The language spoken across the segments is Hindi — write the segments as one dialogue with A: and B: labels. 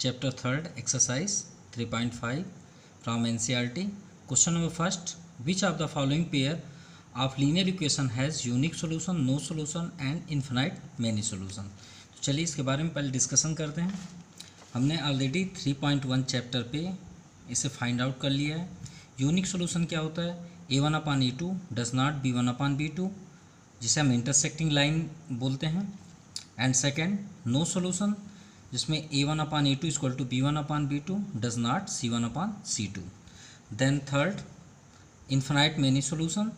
A: Chapter 3rd, exercise 3.5 from NCERT. Question number first. Which of the following pair of linear equation has unique solution, no solution and infinite many solution? तो चलिए इसके बारे में पहले डिस्कशन करते हैं। हमने ऑलरेडी 3.1 चैप्टर पे इसे फाइंड आउट कर लिया है। यूनिक सोल्यूशन क्या होता है? a1/a2 डज नॉट b1/b2, जिसे हम इंटरसेक्टिंग लाइन बोलते हैं। एंड सेकेंड, नो सोल्यूशन, जिसमें a1/a2 equal to b1/b2 does not c1/c2। Then third, infinite many solution,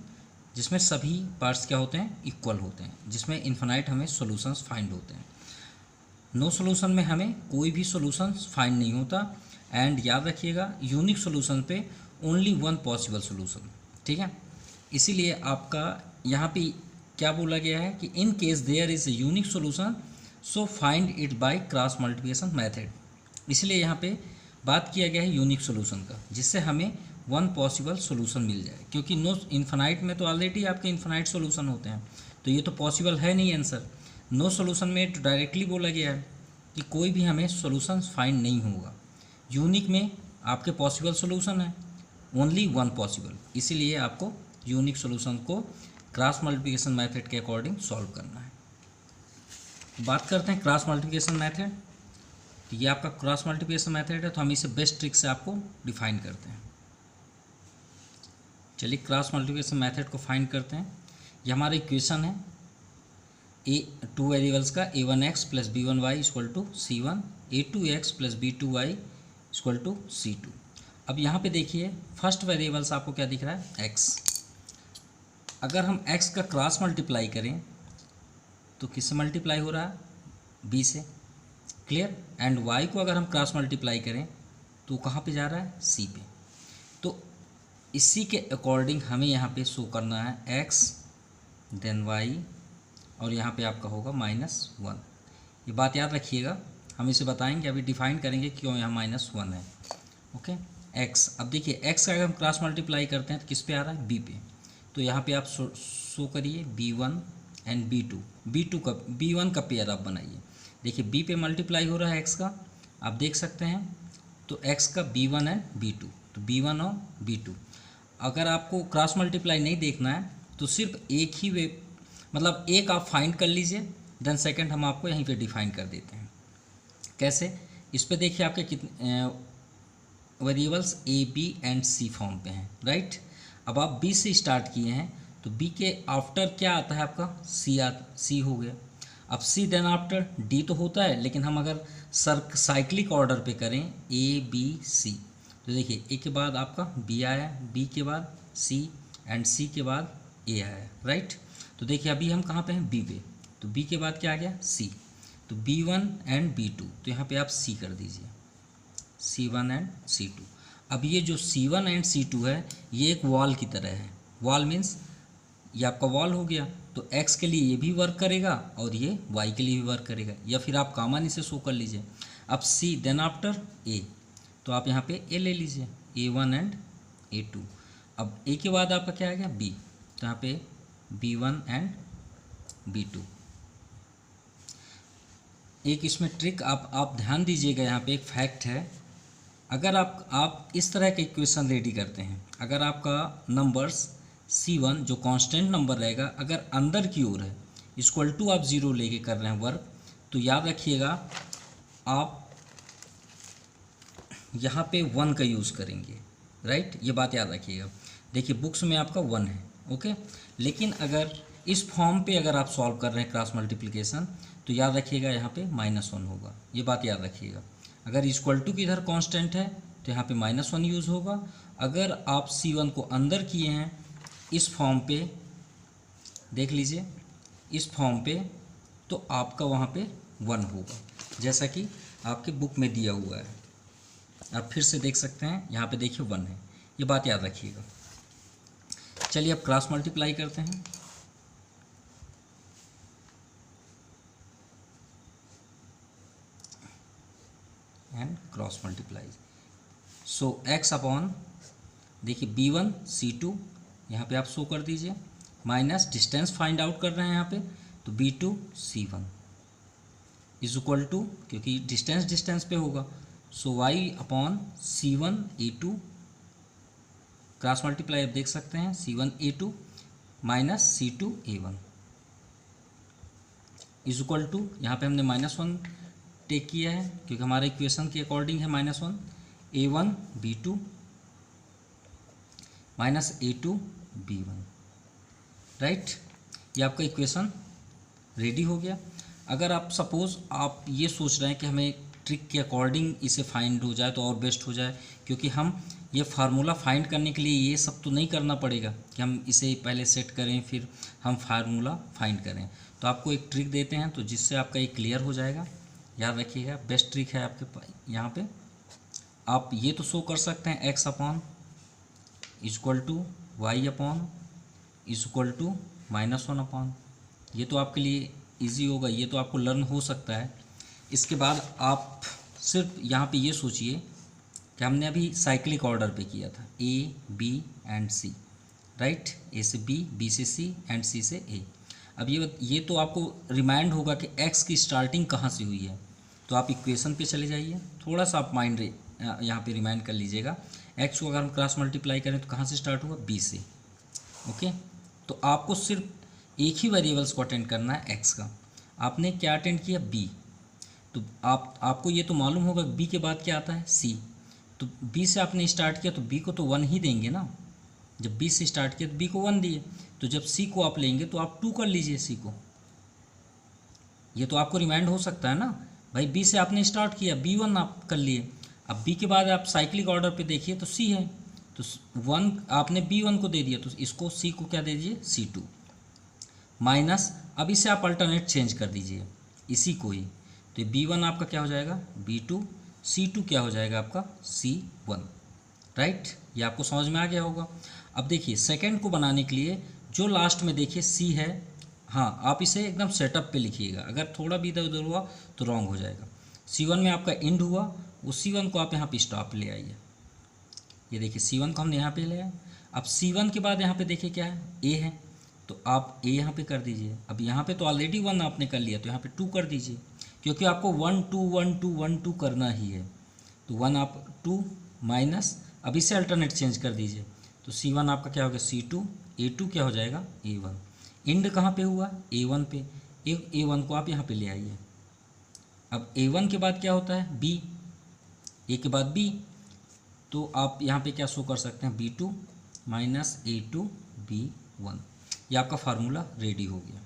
A: जिसमें सभी पार्ट्स क्या होते हैं? इक्वल होते हैं, जिसमें इन्फिनाइट हमें सोल्यूशंस फाइंड होते हैं। नो सोल्यूशन में हमें कोई भी सोल्यूशन फाइंड नहीं होता। एंड याद रखिएगा, यूनिक सोल्यूशन पे ओनली वन पॉसिबल सोल्यूशन, ठीक है। इसीलिए आपका यहाँ पे क्या बोला गया है कि in case there is a unique solution so find it by cross multiplication method. इसलिए यहाँ पे बात किया गया है यूनिक सोल्यूशन का, जिससे हमें वन पॉसिबल सोल्यूशन मिल जाए, क्योंकि नो इन्फिनाइट में तो ऑलरेडी आपके इन्फिनाइट सोल्यूशन होते हैं, तो ये तो पॉसिबल है नहीं आंसर। नो सोल्यूशन में तो डायरेक्टली बोला गया है कि कोई भी हमें सोल्यूशन फाइंड नहीं होगा। यूनिक में आपके पॉसिबल सोल्यूशन है, ओनली वन पॉसिबल, इसीलिए आपको यूनिक सोल्यूशन को क्रॉस मल्टीप्लिकेशन मेथड के अकॉर्डिंग सॉल्व करना है। बात करते हैं क्रॉस मल्टीप्लिकेशन मेथड। तो ये आपका क्रॉस मल्टीप्लिकेशन मेथड है, तो हम इसे बेस्ट ट्रिक से आपको डिफाइन करते हैं। चलिए क्रॉस मल्टीप्लिकेशन मेथड को फाइंड करते हैं। ये हमारा इक्वेशन है टू वेरिएबल्स का a1x plus b1y equal to c1, a2x plus b2y equal to c2। अब यहाँ पे देखिए, फर्स्ट वेरिएबल्स आपको क्या दिख रहा है? x। अगर हम x का क्रॉस मल्टीप्लाई करें तो किससे मल्टीप्लाई हो रहा है? b से, क्लियर। एंड y को अगर हम क्रॉस मल्टीप्लाई करें तो कहाँ पे जा रहा है? c पे। तो इसी के अकॉर्डिंग हमें यहाँ पे शो करना है x देन y, और यहाँ पे आपका होगा -1। ये बात याद रखिएगा, हम इसे बताएंगे, अभी डिफाइन करेंगे क्यों यहाँ -1 है। Okay, x। अब देखिए x का अगर हम क्रॉस मल्टीप्लाई करते हैं तो किस पे आ रहा है? b पे। तो यहाँ पे आप शो करिए b1 एंड b1 का पेयर आप बनाइए। देखिए b पे मल्टीप्लाई हो रहा है x का, आप देख सकते हैं। तो x का b1 एंड b2, तो b1 और b2। अगर आपको क्रॉस मल्टीप्लाई नहीं देखना है तो सिर्फ एक ही वे, मतलब एक आप फाइंड कर लीजिए, देन सेकंड हम आपको यहीं पे डिफाइन कर देते हैं। कैसे? इस पे देखिए आपके कितने variables a, b and c form पे हैं, राइट। अब आप b से स्टार्ट किए हैं, तो b के आफ्टर क्या आता है आपका? c हो गया। अब c देन आफ्टर d तो होता है, लेकिन हम अगर साइक्लिक ऑर्डर पे करें a b c, तो देखिए a के बाद आपका b आया, b के बाद c एंड c के बाद a आया, राइट। तो देखिए अभी हम कहाँ पे हैं? b पे। तो b के बाद क्या आ गया? c। तो b1 एंड b2, तो यहाँ पे आप c कर दीजिए, c1 एंड c2। अब ये जो c1 एंड c2 है, ये एक वॉल की तरह है। वॉल मीन्स ये आपका वॉल हो गया, तो x के लिए ये भी वर्क करेगा और ये y के लिए भी वर्क करेगा, या फिर आप कॉमन इसे शो कर लीजिए। अब c देन आफ्टर a, तो आप यहाँ पे a ले लीजिए, a1 एंड a2। अब a के बाद आपका क्या आ गया? b, तो यहाँ पे b1 एंड b2। एक इसमें ट्रिक आप ध्यान दीजिएगा, यहाँ पे एक फैक्ट है। अगर आप इस तरह के इक्वेशन रेडी करते हैं, अगर आपका नंबर्स c1 जो कांस्टेंट नंबर रहेगा, अगर अंदर की ओर है, इक्वल टू आप 0 लेके कर रहे हैं वर्क, तो याद रखिएगा आप यहाँ पे 1 का यूज़ करेंगे, राइट। ये बात याद रखिएगा। देखिए बुक्स में आपका 1 है, ओके। लेकिन अगर इस फॉर्म पे अगर आप सॉल्व कर रहे हैं क्रॉस मल्टीप्लिकेशन, तो याद रखिएगा यहाँ पे -1 होगा। ये बात याद रखिएगा। अगर इक्वल टू की इधर कांस्टेंट है तो यहाँ पे -1 यूज़ होगा। अगर आप c1 को अंदर किए हैं इस फॉर्म पे, देख लीजिए इस फॉर्म पे, तो आपका वहाँ पे 1 होगा, जैसा कि आपके बुक में दिया हुआ है। आप फिर से देख सकते हैं, यहाँ पे देखिए 1 है। ये बात याद रखिएगा। चलिए अब क्रॉस मल्टीप्लाई करते हैं। And cross multiply, so x upon, देखिए b1 c2 यहाँ पे आप शो कर दीजिए, माइनस डिस्टेंस फाइंड आउट कर रहे हैं यहाँ पे, तो b2 c1 is equal to, क्योंकि डिस्टेंस पे होगा, so Y upon C1A2 cross multiply आप देख सकते हैं C1A2 minus C2A1 is equal to, यहाँ पे हमने -1 टेक किया है क्योंकि हमारे इक्वेशन के अकॉर्डिंग है -1, A1B2 माइनस A2B1, राइट। ये आपका इक्वेशन रेडी हो गया। अगर आप सपोज़ आप ये सोच रहे हैं कि हमें ट्रिक के अकॉर्डिंग इसे फाइंड हो जाए तो और बेस्ट हो जाए, क्योंकि हम ये फार्मूला फाइंड करने के लिए ये सब तो नहीं करना पड़ेगा कि हम इसे पहले सेट करें फिर हम फार्मूला फाइंड करें। तो आपको एक ट्रिक देते हैं तो जिससे आपका ये क्लियर हो जाएगा। याद रखिएगा, बेस्ट ट्रिक है आपके पास। यहाँ पे आप ये तो शो कर सकते हैं x upon equal to Y upon equal to -1 upon, ये तो आपके लिए इजी होगा, ये तो आपको लर्न हो सकता है। इसके बाद आप सिर्फ यहाँ पे ये सोचिए कि हमने अभी साइक्लिक ऑर्डर पे किया था A, B and C, right. A से B, B से C एंड C से A। अब ये तो आपको रिमाइंड होगा कि x की स्टार्टिंग कहाँ से हुई है, तो आप इक्वेशन पे चले जाइए, थोड़ा सा आप माइंड यहाँ पे रिमाइंड कर लीजिएगा। x को अगर हम क्रॉस मल्टीप्लाई करें तो कहाँ से स्टार्ट हुआ, B से, ओके। तो आपको सिर्फ एक ही वेरिएबल्स को अटेंड करना है x का। आपने क्या अटेंड किया, B, तो आपको ये तो मालूम होगा B के बाद क्या आता है, C। तो B से आपने स्टार्ट किया तो B को तो 1 ही देंगे ना, जब B से स्टार्ट किया तो B को 1 दिए, तो जब C को आप लेंगे तो आप 2 कर लीजिए C को। ये तो आपको रिमाइंड हो सकता है ना भाई, B से आपने स्टार्ट किया, B1 आप कर लिए। अब B के बाद आप साइक्लिक ऑर्डर पे देखिए तो C है, तो 1 आपने B1 को दे दिया तो इसको C को क्या दे दीजिए, C2 माइनस। अब इसे आप अल्टरनेट चेंज कर दीजिए इसी को ही, तो B1 आपका क्या हो जाएगा, B2, C2 क्या हो जाएगा आपका, C1, राइट। ये आपको समझ में आ गया होगा। अब देखिए सेकंड को बनाने के लिए जो लास्ट में देखिए C है, हाँ आप इसे एकदम सेटअप पे लिखिएगा, अगर थोड़ा भी इधर उधर हुआ तो रॉन्ग हो जाएगा। C1 में आपका एंड हुआ, वो C1 को आप यहाँ पे स्टॉप ले आइए। ये देखिए C1 को हमने यहाँ पे ले आए। अब C1 के बाद यहाँ पे देखिए क्या है, A है, तो आप A यहाँ पे कर दीजिए। अब यहाँ पे तो ऑलरेडी 1 आपने कर लिया तो यहाँ पे 2 कर दीजिए, क्योंकि आपको 1 2 1 2 1 2 करना ही है। तो 1 आप 2 माइनस, अब इसे अल्टरनेट चेंज कर दीजिए, तो C1 आपका क्या होगा, C2, A2 क्या हो जाएगा, A1। एंड कहाँ पे हुआ, A1 पे, A1 को आप यहाँ पे ले आइए। अब A1 के बाद क्या होता है, B, A के बाद B, तो आप यहाँ पे क्या शो कर सकते हैं, B2 माइनस A2 B1। ये आपका फार्मूला रेडी हो गया,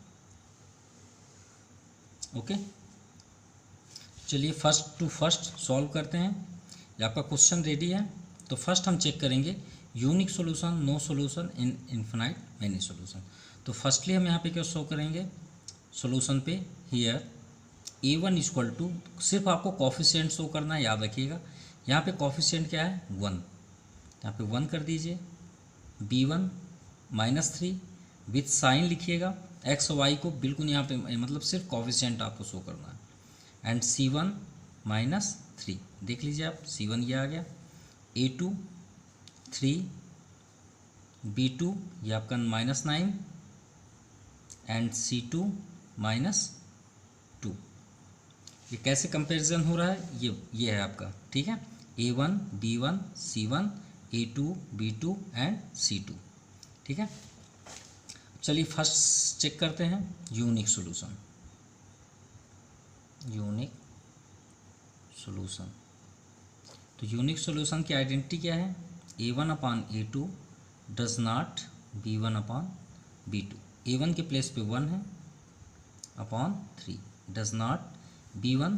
A: ओके। चलिए फर्स्ट टू फर्स्ट सॉल्व करते हैं। ये आपका क्वेश्चन रेडी है। तो फर्स्ट हम चेक करेंगे unique solution, no solution in infinite many solution. तो फर्स्टली हम यहाँ पे क्या शो करेंगे, सॉल्यूशन पे हियर A1 इक्वल टू, सिर्फ आपको कॉफिशिएंट शो करना है, याद रखिएगा। यहाँ पे कॉफिशिएंट क्या है, 1, यहाँ पे 1 कर दीजिए। B1 -3 विथ साइन लिखिएगा, x और y को बिल्कुल यहाँ पे मतलब सिर्फ कॉफिशिएंट आपको शो करना है। एंड C1 -3 देख लीजिए आप, C1 ये आ गया, A2 3, B2 ये आपका -9 एंड C2 -2। ये कैसे कंपैरिजन हो रहा है, ये है आपका, ठीक है। A1 B1 C1 A2 B2 and C2, ठीक है। चलिए फर्स्ट चेक करते हैं यूनिक सॉल्यूशन। यूनिक सॉल्यूशन, तो यूनिक सॉल्यूशन की आइडेंटिटी क्या है, A1 upon A2 does not B1 upon B2। A1 के प्लेस पे 1 है upon 3, does not B1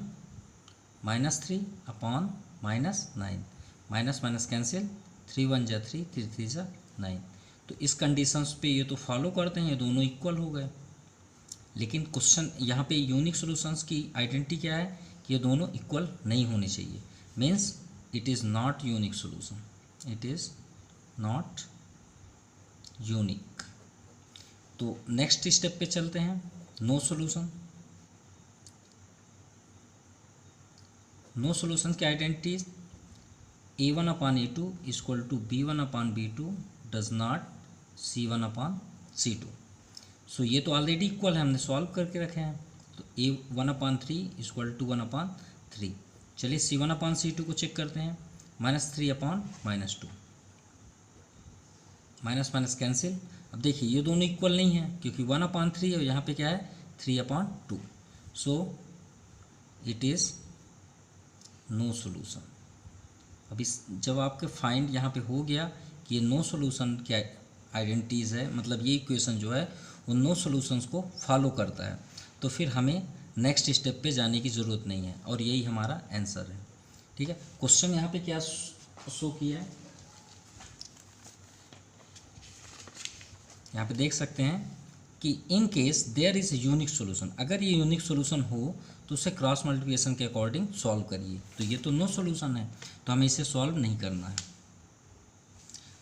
A: -3 upon -9, minus minus cancel, 3 1 जा 3, 3 3 जा 9। तो इस कंडीशंस पे ये तो फॉलो करते हैं, ये दोनों इक्वल हो गए। लेकिन क्वेश्चन यहाँ पे यूनिक सॉल्यूशंस की आइडेंटिटी क्या है कि ये दोनों इक्वल नहीं होने चाहिए, means it is not unique solution, it is not unique. तो नेक्स्ट स्टेप पे चलते हैं, नो सॉल्यूशन। नो सॉल्यूशन की identity A1 upon A2 equal to B1 upon B2 does not C1 upon C2। So ये तो ऑलरेडी इक्वल है, हमने सॉल्व करके रखे हैं। तो A1 अपान 3 इक्वल टू 1 अपान 3। चलिए C1/C2 को चेक करते हैं, -3/-2, माइनस माइनस कैंसिल। अब देखिए ये दोनों इक्वल नहीं है क्योंकि 1/3 और यहाँ पे क्या है 3/2, so it is no solution. अब इस जब आपके फाइंड यहाँ पे हो गया कि ये नो सोल्यूशन क्या आइडेंटिटीज़ है, मतलब ये इक्वेशन जो है उन नो सोल्यूशंस को फॉलो करता है, तो फिर हमें नेक्स्ट स्टेप पे जाने की ज़रूरत नहीं है और यही हमारा आंसर है। ठीक है, क्वेश्चन यहाँ पे क्या शो किया है, यहाँ पे देख सकते हैं कि in case there is unique solution, अगर ये यूनिक सोल्यूशन हो तो उसे क्रॉस मल्टीप्लिकेशन के अकॉर्डिंग सॉल्व करिए। तो ये तो नो सोल्यूशन है, तो हमें इसे सॉल्व नहीं करना है।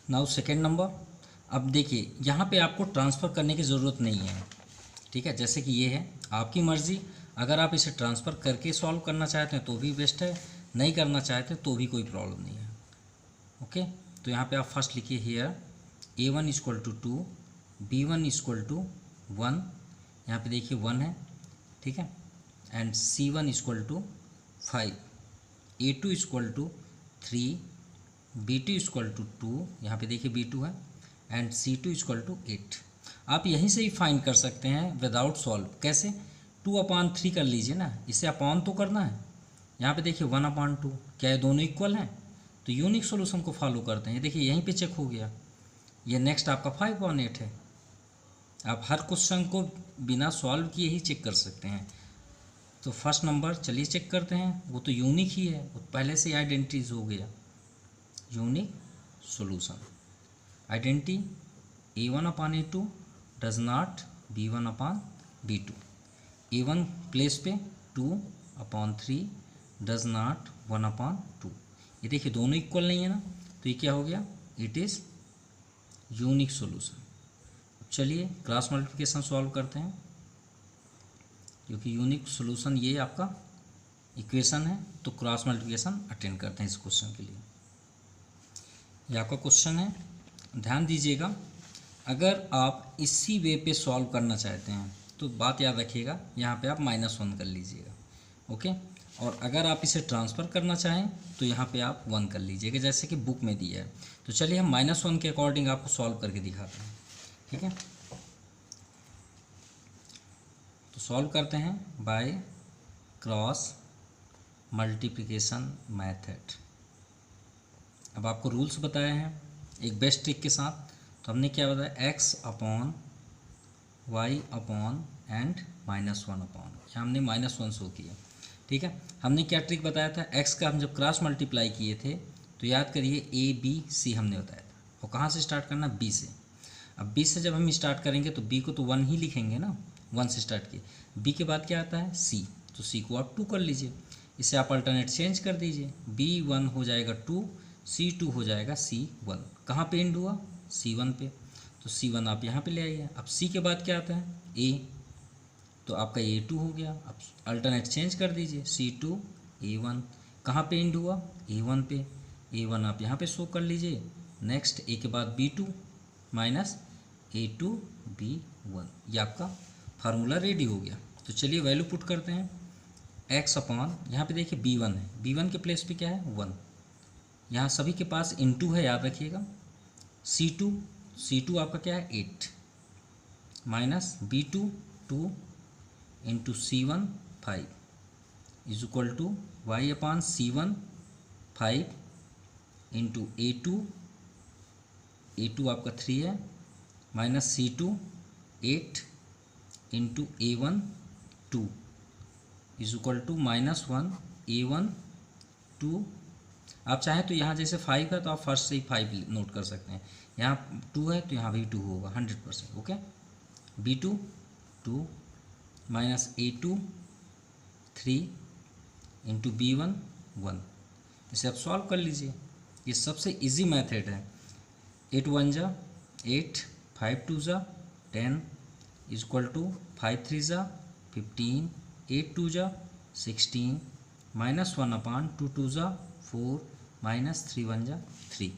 A: नाउ सेकेंड नंबर, अब देखिए यहाँ पे आपको ट्रांसफ़र करने की ज़रूरत नहीं है। ठीक है, जैसे कि ये है आपकी मर्ज़ी, अगर आप इसे ट्रांसफ़र करके सॉल्व करना चाहते हैं तो भी बेस्ट है, नहीं करना चाहते तो भी कोई प्रॉब्लम नहीं है। ओके, तो यहाँ पे आप फर्स्ट लिखिए हियर A1 = 2, B1 = 1, यहाँ पे देखिए 1 है, ठीक है, एंड C1 = 5, A2 = 3, B2 = 2, यहाँ पे देखिए B2 है, एंड C2 = 8। आप यहीं से ही फाइंड कर सकते हैं विदाउट सॉल्व। कैसे? 2/3 कर लीजिए ना, इसे अपॉन तो करना है। यहाँ पे देखिए 1/2, क्या ये दोनों इक्वल हैं? तो यूनिक सोल्यूशन को फॉलो करते हैं। ये देखिए यहीं पे चेक हो गया, ये नेक्स्ट आपका 5/8 है। आप हर क्वेश्चन को बिना सॉल्व किए ही चेक कर सकते हैं। तो फर्स्ट नंबर चलिए चेक करते हैं, वो तो यूनिक ही है, वो पहले से आइडेंटिटीज हो गया। Unique solution identity A1/A2 does not B1/B2, A1 place पे 2/3 डज नॉट 1/2। ये देखिए दोनों इक्वल नहीं है ना, तो ये क्या हो गया, इट इज़ यूनिक सोल्यूशन। चलिए क्रॉस मल्टीप्लिकेशन सॉल्व करते हैं, क्योंकि यूनिक सोल्यूशन ये आपका इक्वेशन है, तो क्रॉस मल्टीप्लिकेशन अटेंड करते हैं इस क्वेश्चन के लिए। ये आपका क्वेश्चन है, ध्यान दीजिएगा। अगर आप इसी वे पे सॉल्व करना चाहते हैं तो बात याद रखिएगा, यहाँ पे आप -1 कर लीजिएगा, ओके। और अगर आप इसे ट्रांसफ़र करना चाहें तो यहाँ पे आप 1 कर लीजिएगा, जैसे कि बुक में दिया है। तो चलिए हम -1 के अकॉर्डिंग आपको सॉल्व करके दिखाते हैं, ठीक है। तो सॉल्व करते हैं बाय क्रॉस मल्टीप्लिकेशन मेथड। अब आपको रूल्स बताए हैं एक बेस्ट ट्रिक के साथ। तो हमने क्या बताया, x/y/ एंड -1/, यहाँ हमने -1 शो किया, ठीक है। हमने क्या ट्रिक बताया था, x का हम जब क्रॉस मल्टीप्लाई किए थे तो याद करिए ABC हमने बताया था, और कहाँ से स्टार्ट करना, B से। अब B से जब हम स्टार्ट करेंगे तो B को तो 1 ही लिखेंगे ना, 1 से स्टार्ट किए। B के बाद क्या आता है C, तो C को आप 2 कर लीजिए, इसे आप अल्टरनेट चेंज कर दीजिए, B1 हो जाएगा 2, C2 हो जाएगा C1। कहाँ पे एंड हुआ, C1 पे, तो C1 आप यहाँ पे ले आइए। अब C के बाद क्या आता है A, तो आपका A2 हो गया। अब अल्टरनेट चेंज कर दीजिए, C2 A1, कहाँ पे एंड हुआ, A1 पे, A1 आप यहाँ पे शो कर लीजिए। नेक्स्ट A के बाद B2 माइनस A2 B1, ये आपका फार्मूला रेडी हो गया। तो चलिए वैल्यू पुट करते हैं, x/, यहाँ पे देखिए B1 है, B1 के प्लेस पे क्या है 1, यहाँ सभी के पास * है, याद रखिएगा। C2 आपका क्या है 8, minus B2 2 into C1 5 is equal to y/C1 5 into A2 आपका 3 है, minus C2 8 into A1 2 is equal to -1 A1 2। आप चाहें तो यहाँ जैसे 5 है तो आप फर्स्ट से ही 5 नोट कर सकते हैं, यहाँ 2 है तो यहाँ भी 2 होगा 100%, okay. B2 2 minus A2 3 into B1 1, इसे आप सॉल्व कर लीजिए। ये सबसे इजी मेथड है। 8 1 जा 8, 5 2 जा 10 इज इक्वल टू 5 3 जा 15, 8 2 जा 16, -1/2 2 जा 4, -3 1 जा 3।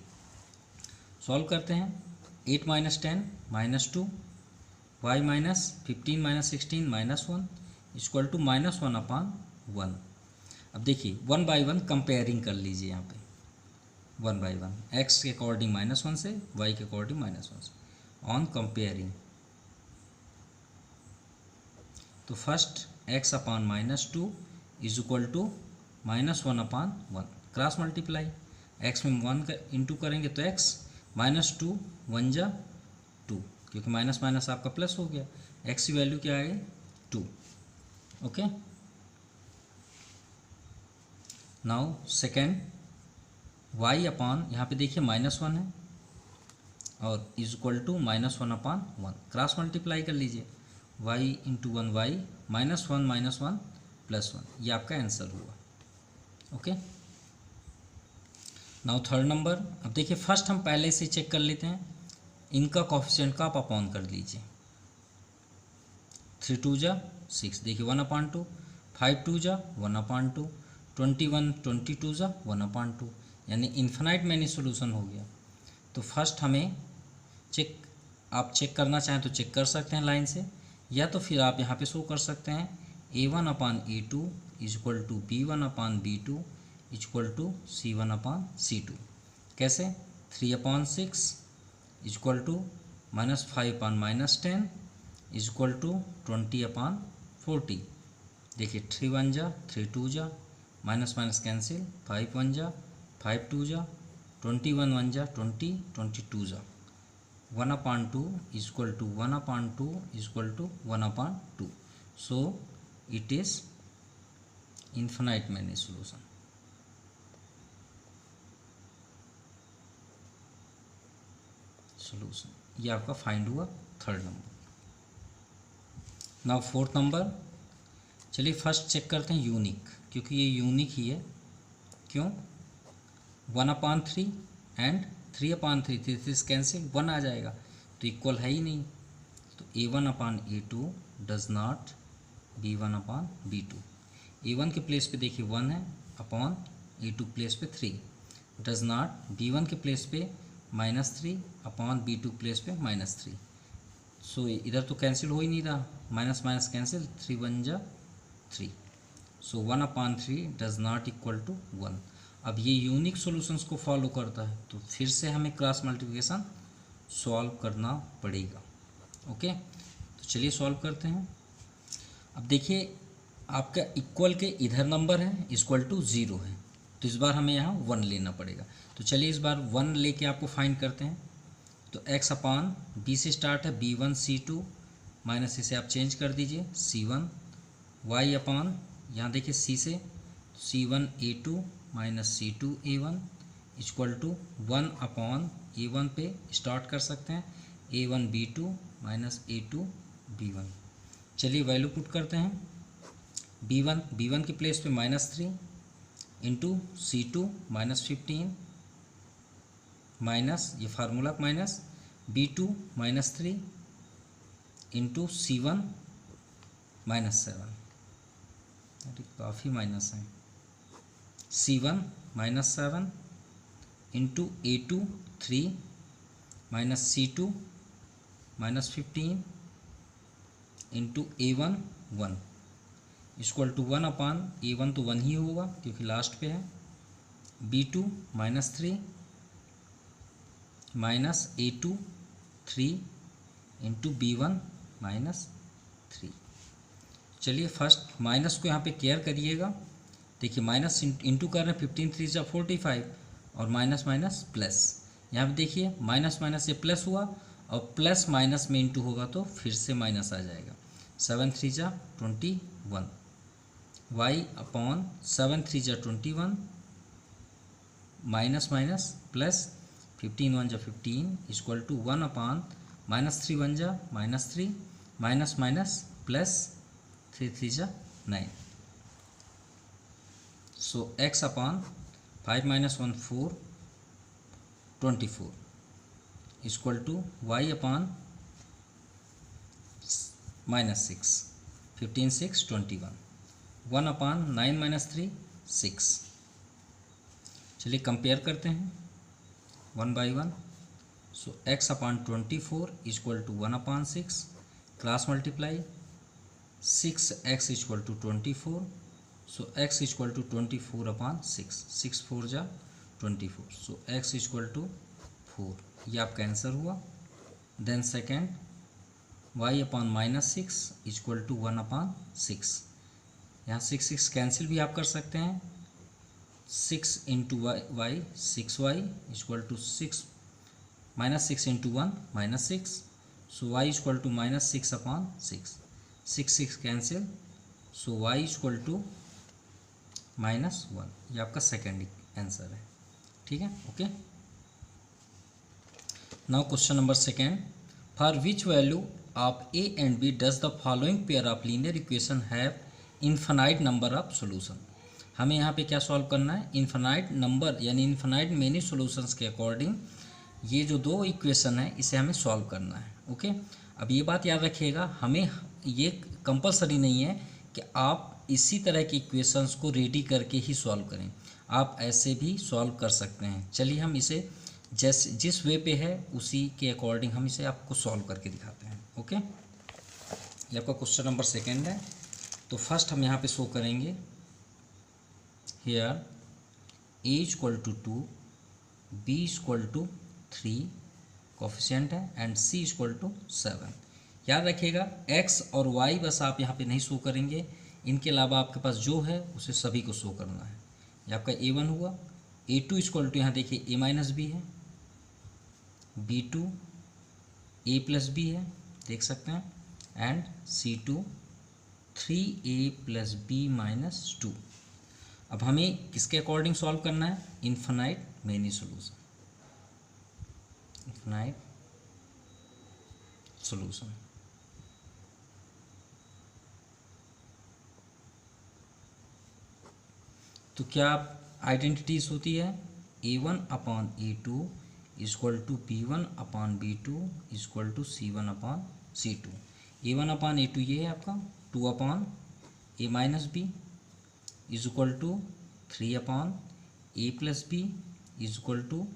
A: सॉल्व करते हैं, 8 - 10 -2, y -15 - 16 -1 इक्वल टू -1/1। अब देखिए 1 बाई 1 कंपेयरिंग कर लीजिए यहाँ पे 1 बाई 1 एक्स के अकॉर्डिंग -1 से वाई के अकॉर्डिंग -1 से ऑन कंपेयरिंग। तो first x upon -2 is equal to -1 upon 1 cross multiply. x में 1 का इंटू करेंगे तो x -2 1 जा 2 क्योंकि माइनस माइनस आपका प्लस हो गया। x की वैल्यू क्या आ गई 2। Okay now second y upon यहाँ पे देखिए -1 है और is equal to -1 upon 1 cross multiply कर लीजिए y इंटू 1 y -1 +1 ये आपका आंसर हुआ। Okay now third number. अब देखिए फर्स्ट हम पहले से चेक कर लेते हैं, इनका कोफिशिएंट का आप अपॉन कर लीजिए। 3 2 जा 6 देखिए 1/2, 5 2 जा 1/2, 21 22 जा 1/2 यानी इन्फिनाइट मैनी सोल्यूशन हो गया। तो फर्स्ट हमें आप चेक करना चाहें तो चेक कर सकते हैं लाइन से, या तो फिर आप यहाँ पे शो कर सकते हैं a1/a2 is equal to b1/b2 is equal to c1/c2। कैसे 3/6 is equal to -5/10 is equal to 20/40। देखिए 3 1 जा 3 2 जा माइनस माइनस कैंसिल, 5 1 जा 5 2 जा 21 1 जा 20 22 जा 1/2 is equal to 1/2 is equal to 1/2. So it is infinite many solution. ये आपका फाइंड हुआ third number. Now fourth number. चलिए फर्स्ट चेक करते हैं यूनिक, क्योंकि ये यूनिक ही है। क्यों 1/3 एंड 3/3 3 कैंसिल 1 आ जाएगा तो इक्वल है ही नहीं। तो a1/a2 does not b1/b2। a1 के प्लेस पे देखिए 1 है अपॉन a2 प्लेस पे 3 डज नॉट b1 के प्लेस पे -3 अपॉन b2 प्लेस पे -3। सो इधर तो कैंसिल हो ही नहीं रहा, माइनस माइनस कैंसिल 3 1 जा 3। सो 1/3 डज नॉट इक्वल टू 1। अब ये यूनिक सॉल्यूशंस को फॉलो करता है तो फिर से हमें क्रॉस मल्टीप्लिकेशन सॉल्व करना पड़ेगा। ओके तो चलिए सॉल्व करते हैं। अब देखिए आपका इक्वल के इधर नंबर है इक्वल टू 0 है, तो इस बार हमें यहाँ 1 लेना पड़ेगा। तो चलिए इस बार 1 लेके आपको फाइंड करते हैं। तो x अपान b से स्टार्ट है b1 c2 माइनस इसे आप चेंज कर दीजिए c1। y अपान यहाँ देखिए c से c1 a2 minus c2 a1 equal to 1 upon a1 पे स्टार्ट कर सकते हैं a1 b2 minus a2 b1। चलिए वैल्यू पुट करते हैं। b1 के प्लेस पे -3 इंटू c2 -15 माइनस ये formula minus b2 -3 into c1 -7। अरे काफ़ी माइनस है। c1 -7 into a2 3 minus c2 -15 into a1 1 equal to 1 upon a1 तो 1 ही होगा क्योंकि लास्ट पे है b2 -3 minus a2 3 into b1 -3। चलिए फर्स्ट माइनस को यहाँ पे केयर करिएगा। देखिए माइनस इंटू कर रहे हैं 15 3 जा 45 और माइनस माइनस प्लस। यहाँ पे देखिए माइनस माइनस ये प्लस हुआ और प्लस माइनस में इंटू होगा तो फिर से माइनस आ जाएगा। 7 3 जा 21 y अपॉन 7 3 जा 21 माइनस माइनस प्लस 15 1 जा 15 इक्वल टू 1 अपॉन -3 1 जा -3 माइनस माइनस प्लस 3 3 जा 9। So x upon 5 - 1 4 24 equal to y upon -6 15 6 21 1 upon 9 - 3 6। चलिए कंपेयर करते हैं 1 by 1। So x upon 24 equal to 1 upon 6 cross multiply 6x equal to 24 so x equal to 24/6, 6 4 जा 24, सो x इक्वल टू 4, ये आपका आंसर हुआ। Then second y/-6 equal to 1/6, यहाँ 6 कैंसिल भी आप कर सकते हैं। 6 into y 6y equal to 6 -6 into 1 -6, so y equal to -6/6, 6 cancel, so y equal to -1, ये आपका सेकेंड आंसर है। ठीक है, okay. Now question number second, for which value of a and b does the following pair of linear equation have infinite number of solution. हमें यहाँ पे क्या सॉल्व करना है, इन्फिनाइट नंबर यानी इन्फिनाइट मेनी सॉल्यूशंस के अकॉर्डिंग ये जो दो इक्वेशन है इसे हमें सॉल्व करना है। ओके, अब ये बात याद रखिएगा, हमें ये कंपलसरी नहीं है कि आप इसी तरह की इक्वेशंस को रेडी करके ही सॉल्व करें, आप ऐसे भी सॉल्व कर सकते हैं। चलिए हम इसे जैसे जिस वे पे है उसी के अकॉर्डिंग हम इसे आपको सॉल्व करके दिखाते हैं। ओके, ये आपका क्वेश्चन नंबर सेकेंड है। तो फर्स्ट हम यहाँ पे शो करेंगे here a equal to 2, b equal to 3 coefficient है एंड c इक्वल टू 7। याद रखिएगा x और y बस आप यहाँ पे नहीं शो करेंगे, इनके अलावा आपके पास जो है उसे सभी को शो करना है। ये आपका a1 हुआ, a2 इक्वल टू यहाँ देखिए a-b है, b2 a+b है, देख सकते हैं, एंड c2 3a+b-2। अब हमें किसके अकॉर्डिंग सॉल्व करना है, infinite many solution, infinite solution. तो क्या आइडेंटिटीज होती है, a1/a2 equal to b1/b2 equal to c1/c2। a1/a2 ये है आपका 2/a-b is equal to 3/a+b is equal to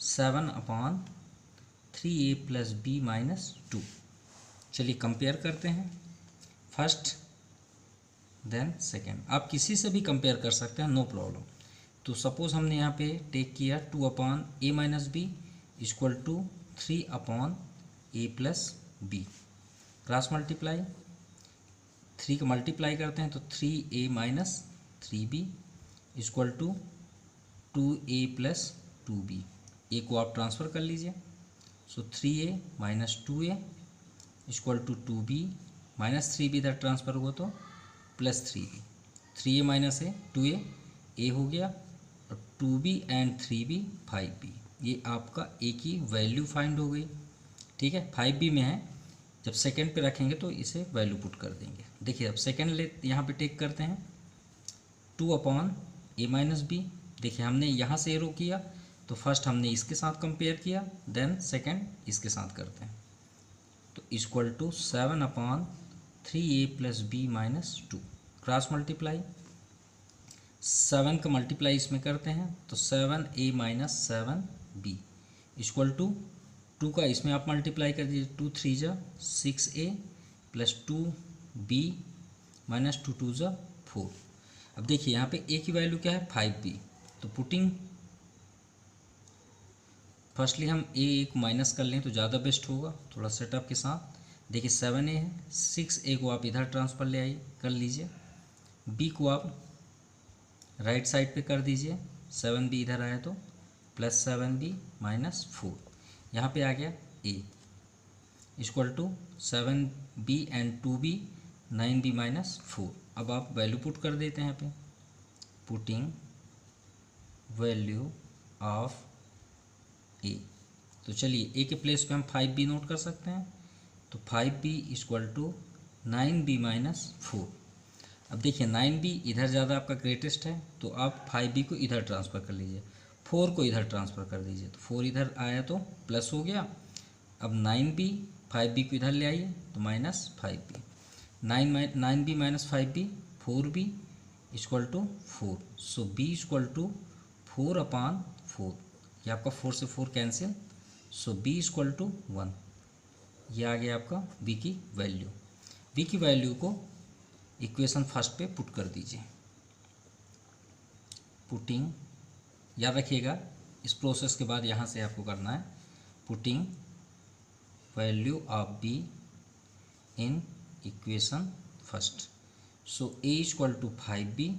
A: 7/3a+b-2। चलिए कंपेयर करते हैं, फर्स्ट देन सेकेंड। आप किसी से भी कंपेयर कर सकते हैं, नो प्रॉब्लम। तो सपोज़ हमने यहाँ पे टेक किया 2/a-b equal to 3/a+b, cross multiply, 3 का मल्टीप्लाई करते हैं तो 3a-3b इक्वल टू 2a+2b। ए को आप ट्रांसफ़र कर लीजिए, सो 3a - 2a equal to 2b -3b इधर ट्रांसफ़र हुआ तो +3b, 3a - a 2a, a हो गया, और 2b एंड 3b 5b। ये आपका a की वैल्यू फाइंड हो गई। ठीक है, 5b में है, जब सेकेंड पे रखेंगे तो इसे वैल्यू पुट कर देंगे। देखिए अब सेकेंड ले यहाँ पे टेक करते हैं 2/a-b। देखिए हमने यहाँ से एरो किया तो फर्स्ट हमने इसके साथ कंपेयर किया, देन सेकेंड इसके साथ करते हैं, तो equal to 7/3a+b-2, cross multiply, 7 का मल्टीप्लाई इसमें करते हैं तो 7a-7b इक्वल टू 2 का इसमें आप मल्टीप्लाई कर दीजिए, 2 3 जा 6a + 2b - 2 2 जा 4। अब देखिए यहाँ पे a की वैल्यू क्या है 5b, तो पुटिंग फर्स्टली हम a को माइनस कर लें तो ज़्यादा बेस्ट होगा थोड़ा सेटअप के साथ। देखिए 7a है, 6a को आप इधर ट्रांसफ़र ले आइए कर लीजिए, b को आप राइट साइड पे कर दीजिए, 7b इधर आया तो +7b - 4, यहाँ पे आ गया a equal to 7b and 2b 9b - 4। अब आप वैल्यू पुट कर देते हैं यहाँ पे, पुटिंग वैल्यू ऑफ a। तो चलिए a के प्लेस पे हम 5b नोट कर सकते हैं, तो 5b इक्वल टू 9b - 4। अब देखिए 9b इधर ज़्यादा आपका ग्रेटेस्ट है तो आप 5b को इधर ट्रांसफ़र कर लीजिए, 4 को इधर ट्रांसफ़र कर दीजिए, तो 4 इधर आया तो प्लस हो गया। अब 9b 5b को इधर ले आइए तो -5b, 9b - 5b 4b equal to 4, so b equal to 4/4। ये आपका 4 से 4 cancel, so b equal to 1। ये आ गया आपका b की वैल्यू। b की वैल्यू को इक्वेशन फर्स्ट पे पुट कर दीजिए, पुटिंग, याद रखिएगा इस प्रोसेस के बाद यहाँ से आपको करना है putting value of B in equation first. So A is equal to 5b,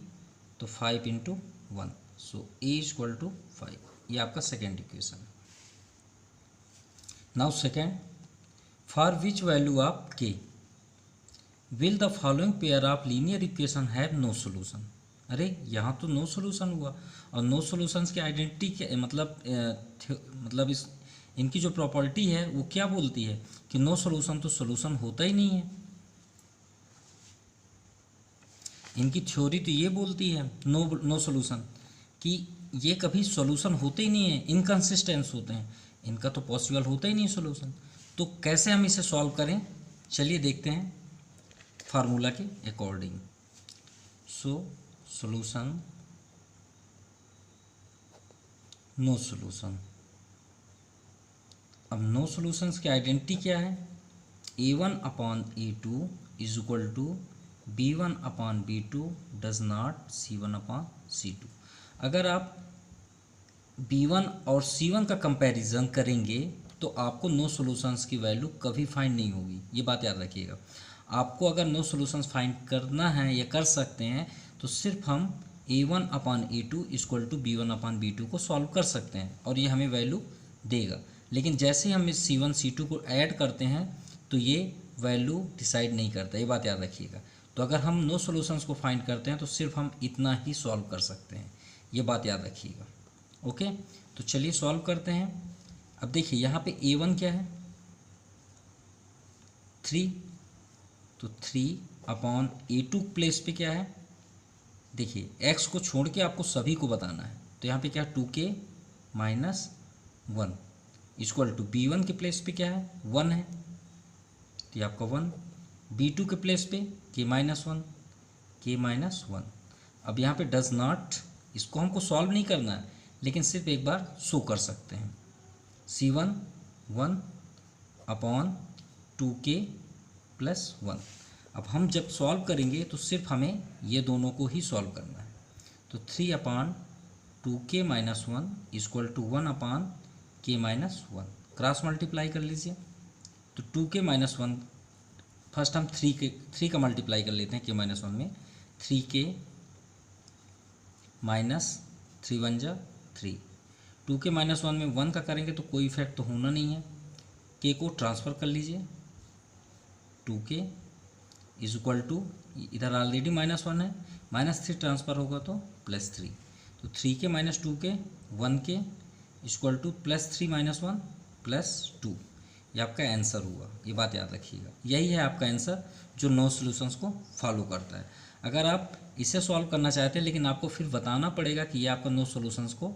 A: तो 5 into 1, so A is equal to 5, ये आपका सेकेंड इक्वेशन है। Now second, for which value of K will the following pair of linear equation have no solution. अरे यहाँ तो नो सोल्यूशन हुआ, और नो सोल्यूशंस की आइडेंटिटी क्या मतलब इस इनकी जो प्रॉपर्टी है वो क्या बोलती है कि नो सोल्यूशन तो सोल्यूशन होता ही नहीं है। इनकी थ्योरी तो ये बोलती है नो सोल्यूशन कि ये कभी सोल्यूशन होते ही नहीं है, इनकन्सिस्टेंस होते हैं, इनका तो पॉसिबल होता ही नहीं सोल्यूशन। तो कैसे हम इसे सॉल्व करें, चलिए देखते हैं फार्मूला के according. So solution no solution. अब नो सोल्यूशंस की आइडेंटिटी क्या है, a1/a2 is equal to b1/b2 does not c1/c2। अगर आप b1 और c1 का कंपैरिजन करेंगे तो आपको नो सोल्यूशंस की वैल्यू कभी फाइंड नहीं होगी, ये बात याद रखिएगा। आपको अगर नो सोल्यूशंस फाइंड करना है या कर सकते हैं तो सिर्फ हम a1/a2 इक्वल टू b1/b2 को सॉल्व कर सकते हैं और ये हमें वैल्यू देगा। लेकिन जैसे हम इस c1 c2 को ऐड करते हैं तो ये वैल्यू डिसाइड नहीं करता, ये बात याद रखिएगा। तो अगर हम नो सॉल्यूशंस को फाइंड करते हैं तो सिर्फ हम इतना ही सॉल्व कर सकते हैं, ये बात याद रखिएगा। ओके, तो चलिए सॉल्व करते हैं। अब देखिए यहाँ पे a1 क्या है 3, तो 3/a2 प्लेस पे क्या है, देखिए x को छोड़ के आपको सभी को बताना है, तो यहाँ पे क्या 2k minus 1 equal to b1 के प्लेस पे क्या है 1 है, तो ये आपका 1, b2 के प्लेस पे k माइनस 1। अब यहाँ पे डज नॉट, इसको हमको सॉल्व नहीं करना है लेकिन सिर्फ एक बार शो कर सकते हैं, c1 1/2k प्लस 1। अब हम जब सॉल्व करेंगे तो सिर्फ हमें ये दोनों को ही सॉल्व करना है, तो 3/2k minus 1 equal to 1/k minus 1, cross multiply कर लीजिए। तो 2k माइनस 1, फर्स्ट हम 3 का मल्टीप्लाई कर लेते हैं k माइनस 1 में, 3k माइनस 3 1 जा 3, 2k माइनस 1 में 1 का करेंगे तो कोई इफेक्ट तो होना नहीं है, k को ट्रांसफ़र कर लीजिए, 2k इज इक्वल टू, इधर ऑलरेडी -1 है, -3 ट्रांसफ़र होगा तो +3, तो 3k minus 2k 1k equal to +3 minus 1 +2, ये आपका आंसर हुआ, ये बात याद रखिएगा। यही है आपका आंसर जो नो सॉल्यूशंस को फॉलो करता है। अगर आप इसे सॉल्व करना चाहते हैं लेकिन आपको फिर बताना पड़ेगा कि ये आपका नो सॉल्यूशंस को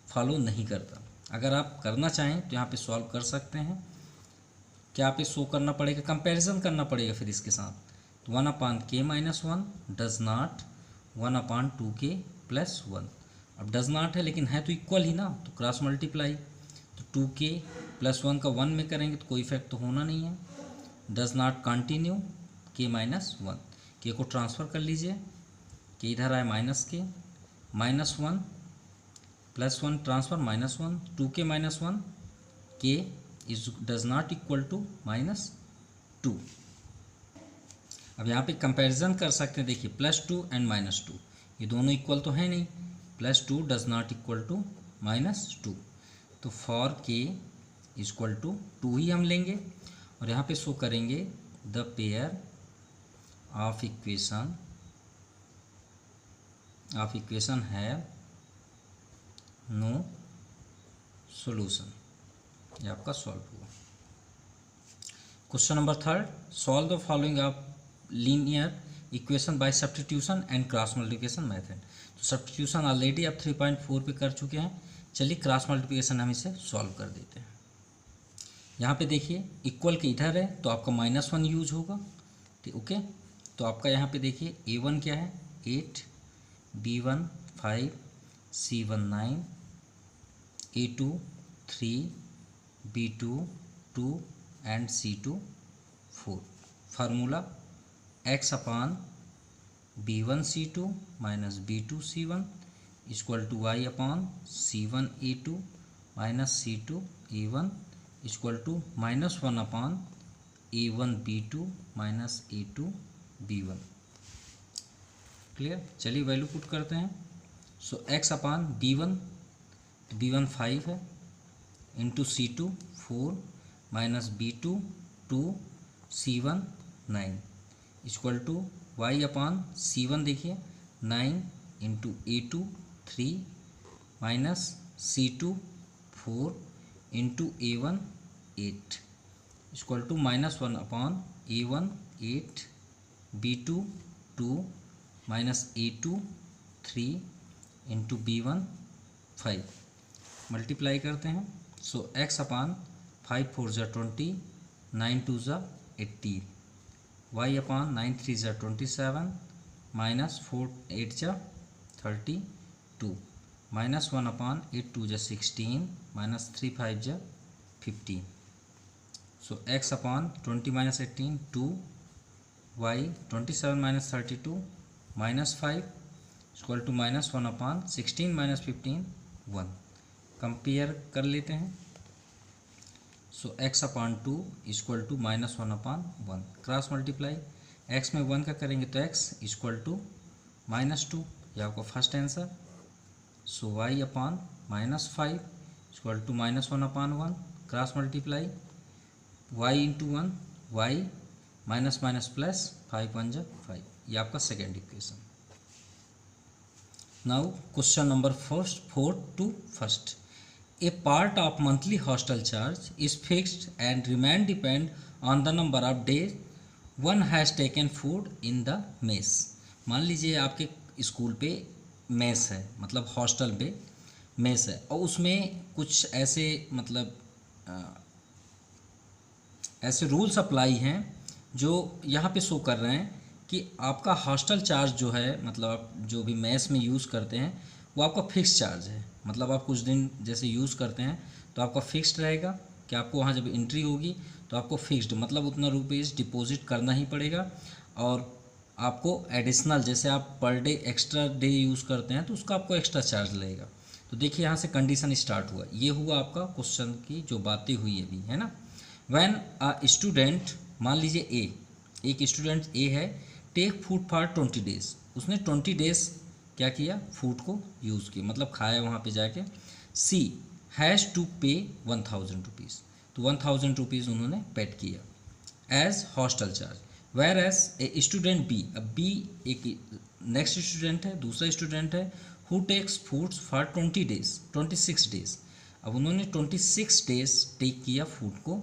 A: फॉलो नहीं करता। अगर आप करना चाहें तो यहाँ पे सॉल्व कर सकते हैं, क्या पे शो करना पड़ेगा, कंपैरिजन करना पड़ेगा फिर इसके साथ, तो 1/k minus 1 does not 1/2k plus 1। अब डज नॉट है लेकिन है तो इक्वल ही ना, तो क्रॉस मल्टीप्लाई, तो 2k प्लस 1 का 1 में करेंगे तो कोई इफेक्ट तो होना नहीं है, does not continue k minus 1, के को ट्रांसफ़र कर लीजिए, के इधर आए -k -1 +1 transfer -1, 2k minus 1 k is does not equal to -2। अब यहाँ पे कंपैरिजन कर सकते हैं, देखिए +2 एंड -2 ये दोनों इक्वल तो है नहीं, +2 डज नॉट इक्वल टू -2, तो फॉर k इक्वल टू 2 ही हम लेंगे और यहाँ पे शो करेंगे द पेयर ऑफ इक्वेशन है नो सॉल्यूशन, ये आपका सॉल्व हुआ। Question number 3, solve the following of linear equation by substitution and cross multiplication method. तो सब्स्टिट्यूशन ऑलरेडी आप 3.4 पे कर चुके हैं, चलिए क्रॉस मल्टीप्लिकेशन हम इसे सॉल्व कर देते हैं। यहाँ पे देखिए इक्वल के इधर है तो आपका -1 यूज होगा, ठीक ओके। तो आपका यहाँ पे देखिए a1 क्या है 8, b1 5, c1 9, a2 3, b2 2 and c2 4। Formula x/b1 c2 minus b2 c1 equal to Y upon C1A2 minus C2A1 equal to -1 upon A1B2 minus A2B1। Clear. चलिए वैल्यू पुट करते हैं। So x upon B1, B1 5 है, into C2 4 minus B2 2 C1 9 equal to y upon C1 देखिए 9 into A2 3 minus C2 4 into A1 8 equal to -1 upon A1 8 B2 2 minus A2 3 into B1 5 multiply करते हैं। सो x अपॉन 5 4 ज़ा 20 9 2 ज़ा 80 y अपॉन 9 3 ज़ा 27 माइनस 4 8 ज़ा 32 -1 अपॉन 8 2 ज़ा 16 माइनस 3 5 ज़ा 15। So x upon 20 minus 18 2 y 27 minus 32 minus 5 equal to -1 upon 16 minus 15 1। Compare कर लेते हैं। So x upon 2 equal to -1 upon 1 cross multiply x में 1 का करेंगे तो x इक्वल टू -2, ये आपका first answer. So y upon -5 equal to -1 upon 1 cross multiply y into 1 y minus minus plus 5 1 जा 5, ये आपका second equation. Now question number 4 to 1st। A part of monthly hostel charge is fixed and remain depend on the number of days one has taken food in the mess। मान लीजिए आपके स्कूल पे मेस है, मतलब हॉस्टल पे मेस है, और उसमें कुछ ऐसे मतलब ऐसे रूल्स अप्लाई हैं जो यहाँ पे शो कर रहे हैं कि आपका हॉस्टल चार्ज जो है, मतलब आप जो भी मेस में यूज़ करते हैं वो आपका फिक्स चार्ज है। मतलब आप कुछ दिन जैसे यूज़ करते हैं तो आपका फिक्स्ड रहेगा कि आपको वहाँ जब एंट्री होगी तो आपको फिक्स्ड मतलब उतना रुपीज़ डिपॉजिट करना ही पड़ेगा, और आपको एडिशनल जैसे आप per day extra day use करते हैं तो उसका आपको एक्स्ट्रा चार्ज लगेगा। तो देखिए यहाँ से कंडीशन स्टार्ट हुआ, ये हुआ आपका क्वेश्चन की जो बातें हुई अभी, है ना। व्हेन अ स्टूडेंट, मान लीजिए एक स्टूडेंट ए है, टेक फूड फॉर 20 डेज, उसने 20 डेज क्या किया, फूड को यूज़ किया, मतलब खाया वहाँ पे जाके। सी हैज़ टू पे 1000 रुपीज़, तो 1000 रुपीज़ उन्होंने पेड किया as hostel charge. Where as a student B, अब बी एक नेक्स्ट स्टूडेंट है, दूसरा स्टूडेंट है, who takes foods for 20 days 26 days, अब उन्होंने 26 डेज टेक किया फूड को,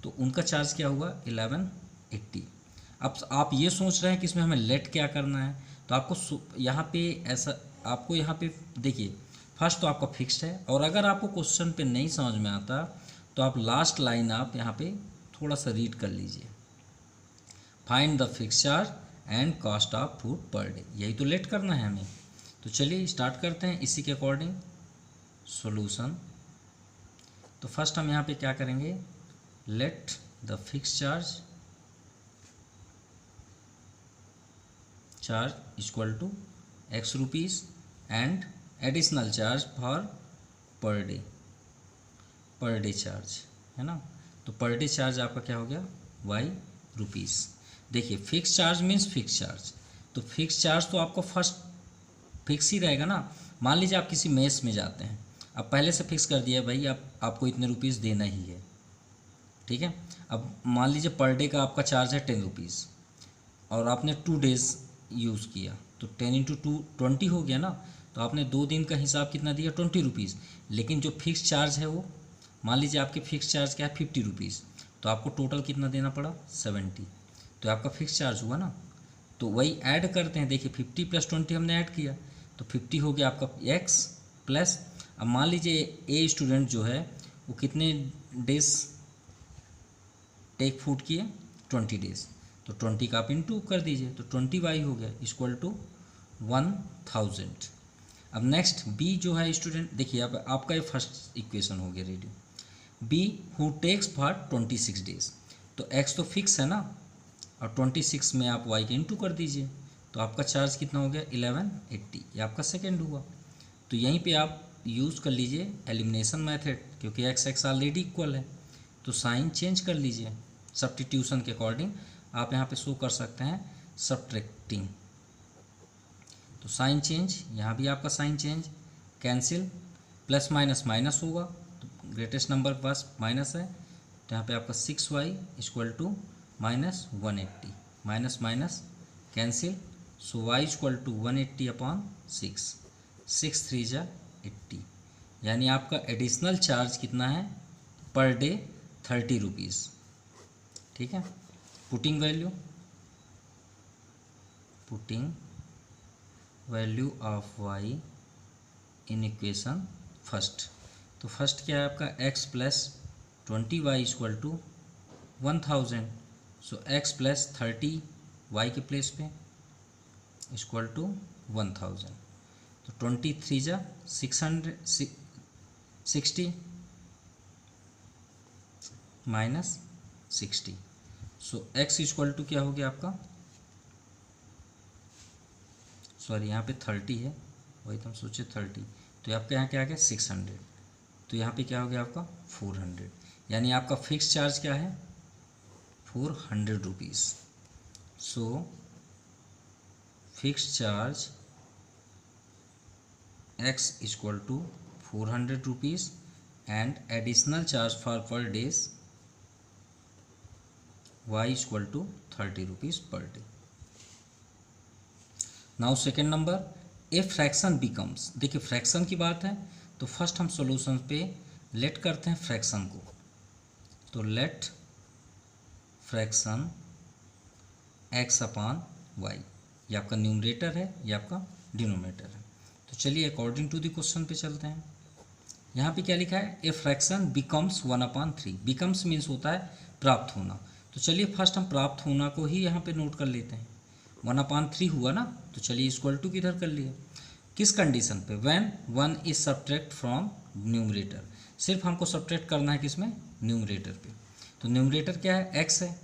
A: तो उनका चार्ज क्या हुआ 1180। अब आप ये सोच रहे हैं कि इसमें हमें लेट क्या करना है, तो आपको यहाँ पे ऐसा, आपको यहाँ पे देखिए फर्स्ट तो आपका फिक्स्ड है, और अगर आपको क्वेश्चन पे नहीं समझ में आता तो आप लास्ट लाइन आप यहाँ पे थोड़ा सा रीड कर लीजिए, find the fix charge and cost of food per day, यही तो लेट करना है हमें। तो चलिए स्टार्ट करते हैं इसी के अकॉर्डिंग सॉल्यूशन। तो फर्स्ट हम यहाँ पे क्या करेंगे, let the fix charge equal to x rupees and additional charge for per day charge, है ना। तो पर डे चार्ज आपका क्या हो गया y रुपीज़। देखिए fix charge means fix charge, तो फिक्स चार्ज तो आपको फर्स्ट फिक्स ही रहेगा ना। मान लीजिए आप किसी मेस में जाते हैं, अब पहले से फिक्स कर दिया भाई आपको इतने रुपीज़ देना ही है, ठीक है। अब मान लीजिए पर डे का आपका चार्ज है 10 रुपीज़ और आपने 2 डेज़ यूज़ किया, तो 10 इंटू 2 20 हो गया ना, तो आपने 2 दिन का हिसाब कितना दिया 20 रुपीज़। लेकिन जो फिक्स चार्ज है वो, मान लीजिए आपके फिक्स चार्ज क्या है 50 रुपीज़, तो आपको टोटल कितना देना पड़ा 70, तो आपका फिक्स चार्ज हुआ ना। तो वही ऐड करते हैं, देखिए 50 + 20 हमने ऐड किया तो 50 हो गया आपका x प्लस। अब मान लीजिए ए स्टूडेंट जो है वो कितने डेज टेक फूड किए 20 डेज, तो 20 का आप इंटू कर दीजिए, तो 20y हो गया इक्वल टू 1000। अब नेक्स्ट बी जो है स्टूडेंट, देखिए अब आपका ये फर्स्ट इक्वेशन हो गया ready. B who takes for 26 days, तो x तो फिक्स है ना, और 26 में आप y के इंटू कर दीजिए, तो आपका चार्ज कितना हो गया 1180, ये आपका सेकेंड हुआ। तो यहीं पे आप यूज़ कर लीजिए एलिमिनेशन मेथड, क्योंकि एक्स एक्स ऑलरेडी इक्वल है, तो साइन चेंज कर लीजिए सब्स्टिट्यूशन के अकॉर्डिंग। आप यहाँ पे शो कर सकते हैं सब्ट्रैक्टिंग, तो साइन चेंज, यहाँ भी आपका sign change, cancel, plus minus minus होगा, तो ग्रेटेस्ट नंबर के पास माइनस है, तो यहाँ पे आपका 6y equal to minus 180, minus minus cancel, so y equal to 180 upon 6, 6 3 जा 80, यानी आपका एडिशनल चार्ज कितना है पर डे 30 रुपीज़। ठीक है, putting value of y in equation first. तो फर्स्ट क्या है आपका x plus 20y equal to 1000, so x plus 30 y के प्लेस पे इक्वल टू 1000, तो 23 जा 60 minus 60, so x equal to क्या हो गया आपका, सॉरी यहाँ पे 30 है, वही तो हम सोचे 30, तो आपके यहाँ क्या आ गया 600, तो यहाँ पे क्या हो गया आपका 400, यानी आपका फिक्स चार्ज क्या है 400 rupees. So fix charge x equal to 400 rupees and additional charge for per days y equal to 30 rupees per day. Now second number, a fraction becomes, देखिए फ्रैक्शन की बात है तो फर्स्ट हम सॉल्यूशन पे लेट करते हैं फ्रैक्शन को, तो let fraction x upon y, ये आपका न्यूमरेटर है, ये आपका डिनोमिनेटर है। तो चलिए अकॉर्डिंग टू द क्वेश्चन पे चलते हैं। यहाँ पे क्या लिखा है, ए फ्रैक्शन बिकम्स 1/3, बिकम्स मीन्स होता है प्राप्त होना, तो चलिए फर्स्ट हम प्राप्त होना को ही यहाँ पे नोट कर लेते हैं। 1/3 हुआ ना, तो चलिए इक्वल टू किधर कर लिए, किस कंडीशन पे, when 1 is subtract from numerator, सिर्फ हमको सब्ट्रैक्ट करना है किसमें, न्यूमरेटर पे, तो न्यूमरेटर क्या है x है,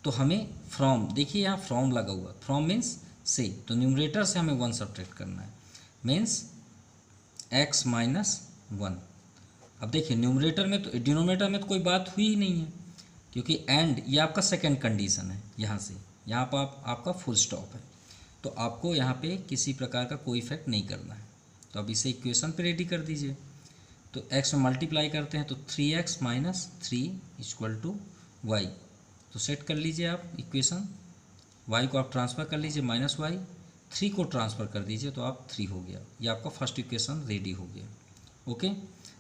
A: तो हमें फ्रॉम, देखिए यहाँ फ्रॉम लगा हुआ, फ्रॉम मीन्स से, तो न्यूमरेटर से हमें 1 सब्ट्रैक्ट करना है, मीन्स x माइनस 1। अब देखिए न्यूमरेटर में तो, डिनोमिनेटर में तो कोई बात हुई ही नहीं है, क्योंकि एंड ये आपका सेकेंड कंडीशन है, यहाँ से यहाँ पर आपका फुल स्टॉप है, तो आपको यहाँ पे किसी प्रकार का कोई इफेक्ट नहीं करना है। तो अब इसे इक्वेशन पे रेडी कर दीजिए, तो x में मल्टीप्लाई करते हैं तो 3x minus 3 equal to y, तो सेट कर लीजिए आप इक्वेशन, y को आप ट्रांसफ़र कर लीजिए माइनस y, 3 को ट्रांसफ़र कर दीजिए तो आप 3 हो गया, ये आपका फर्स्ट इक्वेशन रेडी हो गया। ओके,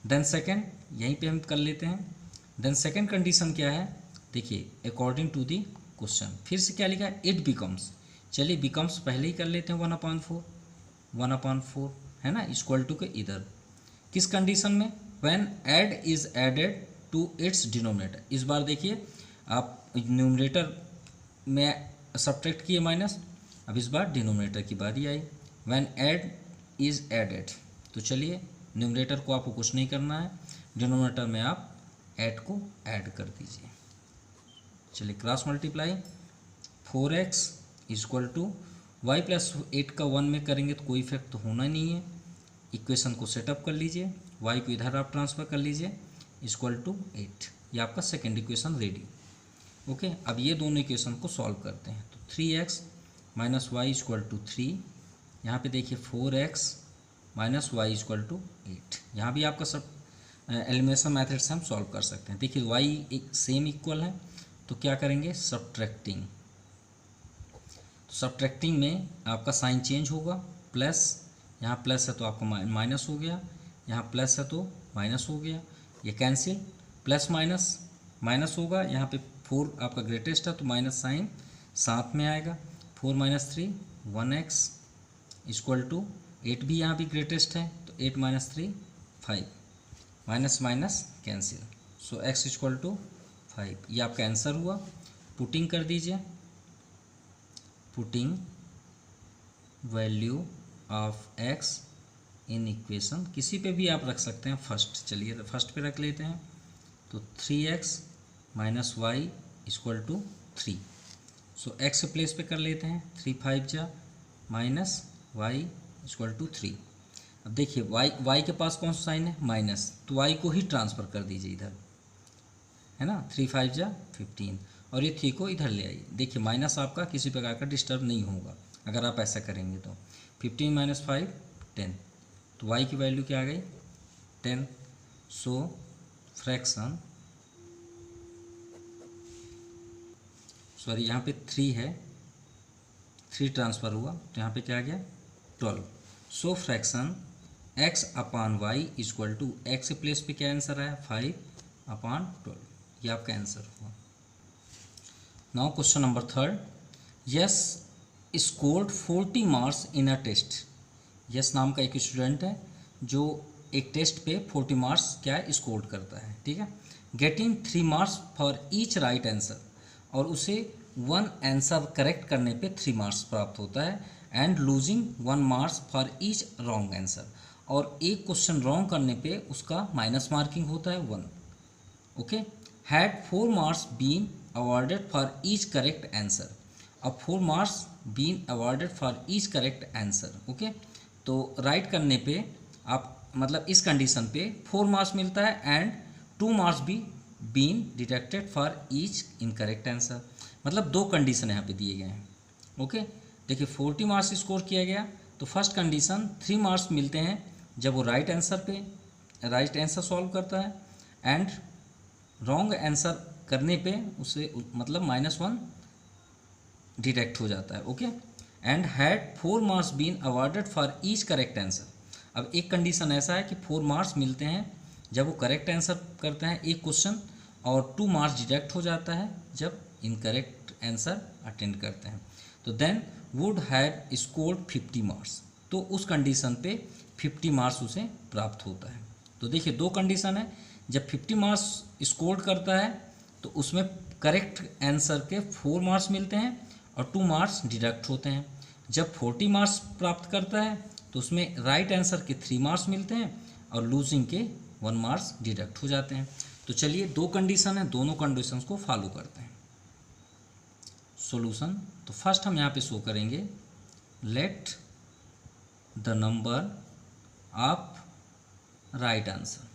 A: देन सेकेंड यहीं पे हम कर लेते हैं। देन सेकेंड कंडीशन क्या है, देखिए अकॉर्डिंग टू दी क्वेश्चन, फिर से क्या लिखा है, इट बिकम्स, चलिए बिकम्स पहले ही कर लेते हैं 1/4 है ना, इक्वल टू के इधर, किस कंडीशन में, when add is added to its denominator, इस बार देखिए आप न्यूमरेटर में सब्ट्रैक्ट किए माइनस, अब इस बार डिनोमिनेटर की बारी आई, व्हेन ऐड इज एडेड, तो चलिए न्यूमरेटर को आपको कुछ नहीं करना है, डिनोमिनेटर में आप ऐड को ऐड कर दीजिए, चलिए cross multiply, 4x equal to y plus 8 का 1 में करेंगे तो कोई इफेक्ट तो होना नहीं है, इक्वेशन को सेटअप कर लीजिए, y को इधर आप ट्रांसफ़र कर लीजिए इक्वल टू 8, ये आपका सेकेंड इक्वेशन रेडी। ओके, अब ये दोनों इक्वेशन को सॉल्व करते हैं, तो 3x minus y equal to 3, यहाँ पे देखिए 4x minus y equal to 8, यहाँ भी आपका सब एलिमिनेशन मेथड से हम सॉल्व कर सकते हैं। देखिए y एक सेम इक्वल है, तो क्या करेंगे सब्ट्रैक्टिंग, तो सब्ट्रैक्टिंग में आपका साइन चेंज होगा, प्लस यहाँ प्लस है तो आपका माइनस हो गया, यहाँ प्लस है तो माइनस हो गया, ये कैंसिल, प्लस माइनस माइनस होगा, यहाँ पे 4 आपका ग्रेटेस्ट है तो माइनस साइन साथ में आएगा, 4 माइनस 3 1x इक्वल टू 8 भी यहाँ भी ग्रेटेस्ट है तो 8 minus 3 5, minus minus cancel, so x equal to 5, ये आपका आंसर हुआ। पुटिंग कर दीजिए, putting value of x in equation, किसी पे भी आप रख सकते हैं फर्स्ट, चलिए फर्स्ट पे रख लेते हैं, तो 3x minus y equal to 3, so x के प्लेस पे कर लेते हैं, 3 5 जा माइनस वाई इक्वल टू 3। अब देखिए y के पास कौन सा साइन है, माइनस, तो y को ही ट्रांसफ़र कर दीजिए इधर, है ना, 3 5 जा 15, और ये 3 को इधर ले आइए। देखिए माइनस आपका किसी प्रकार का डिस्टर्ब नहीं होगा अगर आप ऐसा करेंगे तो। 15 माइनस 5 10, तो y की वैल्यू क्या आ गई 10। सो फ्रैक्शन, सॉरी यहाँ पे 3 है, 3 ट्रांसफ़र हुआ तो यहाँ पे क्या आ गया 12। So fraction x upon Y equal to, X के प्लेस पे क्या आंसर आया 5/12, ये आपका आंसर हुआ। Now question number 3, Yash scored 40 marks in a test. Yash नाम का एक स्टूडेंट है जो एक टेस्ट पे 40 मार्क्स क्या स्कोर करता है, ठीक है। Getting 3 marks for each right answer, और उसे 1 आंसर करेक्ट करने पे 3 मार्क्स प्राप्त होता है, and losing 1 marks for each wrong answer, और एक क्वेश्चन रॉन्ग करने पे उसका माइनस मार्किंग होता है 1। Okay, had 4 marks been awarded for each correct answer. अब 4 marks been awarded for each correct answer. Okay, तो राइट करने पे आप मतलब इस कंडीशन पे 4 मार्क्स मिलता है एंड 2 मार्क्स भी been deducted for each incorrect answer. मतलब 2 कंडीशन यहाँ पे दिए गए हैं। ओके, देखिए 40 मार्क्स स्कोर किया गया तो फर्स्ट कंडीशन 3 मार्क्स मिलते हैं जब वो राइट आंसर सॉल्व करता है, एंड रॉन्ग आंसर करने पे उसे मतलब -1 डिडक्ट हो जाता है। Okay, and had 4 marks been awarded for each correct answer. अब एक कंडीशन ऐसा है कि 4 मार्क्स मिलते हैं जब वो करेक्ट आंसर करते हैं एक क्वेश्चन, और 2 मार्क्स डिडक्ट हो जाता है जब इनकरेक्ट आंसर अटेंड करते हैं। तो then would have scored 50 marks, तो उस कंडीशन पे 50 मार्क्स उसे प्राप्त होता है। तो देखिए 2 कंडीशन है, जब 50 मार्क्स स्कोर करता है तो उसमें करेक्ट आंसर के 4 मार्क्स मिलते हैं और 2 मार्क्स डिडक्ट होते हैं। जब 40 मार्क्स प्राप्त करता है तो उसमें राइट आंसर के 3 मार्क्स मिलते हैं और लूजिंग के 1 मार्क्स डिडक्ट हो जाते हैं। तो चलिए 2 कंडीशन है, दोनों कंडीशंस को फॉलो करते हैं। सॉल्यूशन, तो फर्स्ट हम यहाँ पे शो करेंगे, let the number of right answer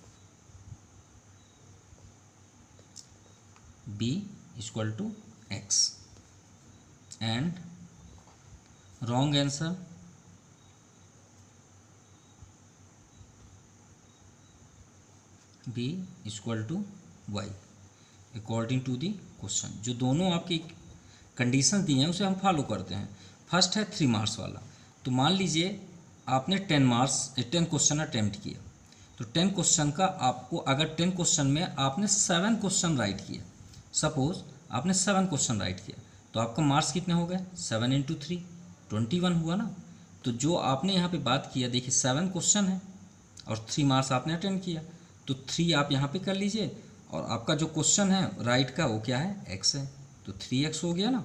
A: be equal to x and wrong answer be equal to y according to the question. जो दोनों आपकी कंडीशन दी हैं उसे हम फॉलो करते हैं। फर्स्ट है 3 मार्क्स वाला, तो मान लीजिए आपने 10 क्वेश्चन अटेम्प्ट किया, तो 10 क्वेश्चन का आपको अगर 10 क्वेश्चन में आपने 7 क्वेश्चन राइट किया, सपोज आपने 7 क्वेश्चन राइट किया, तो आपका मार्क्स कितने हो गए 7 × 3 21 हुआ ना। तो जो आपने यहाँ पे बात किया, देखिए 7 क्वेश्चन है और 3 मार्क्स आपने अटेंड किया, तो 3 आप यहाँ पे कर लीजिए, और आपका जो क्वेश्चन है राइट का वो क्या है x है, तो 3x हो गया ना।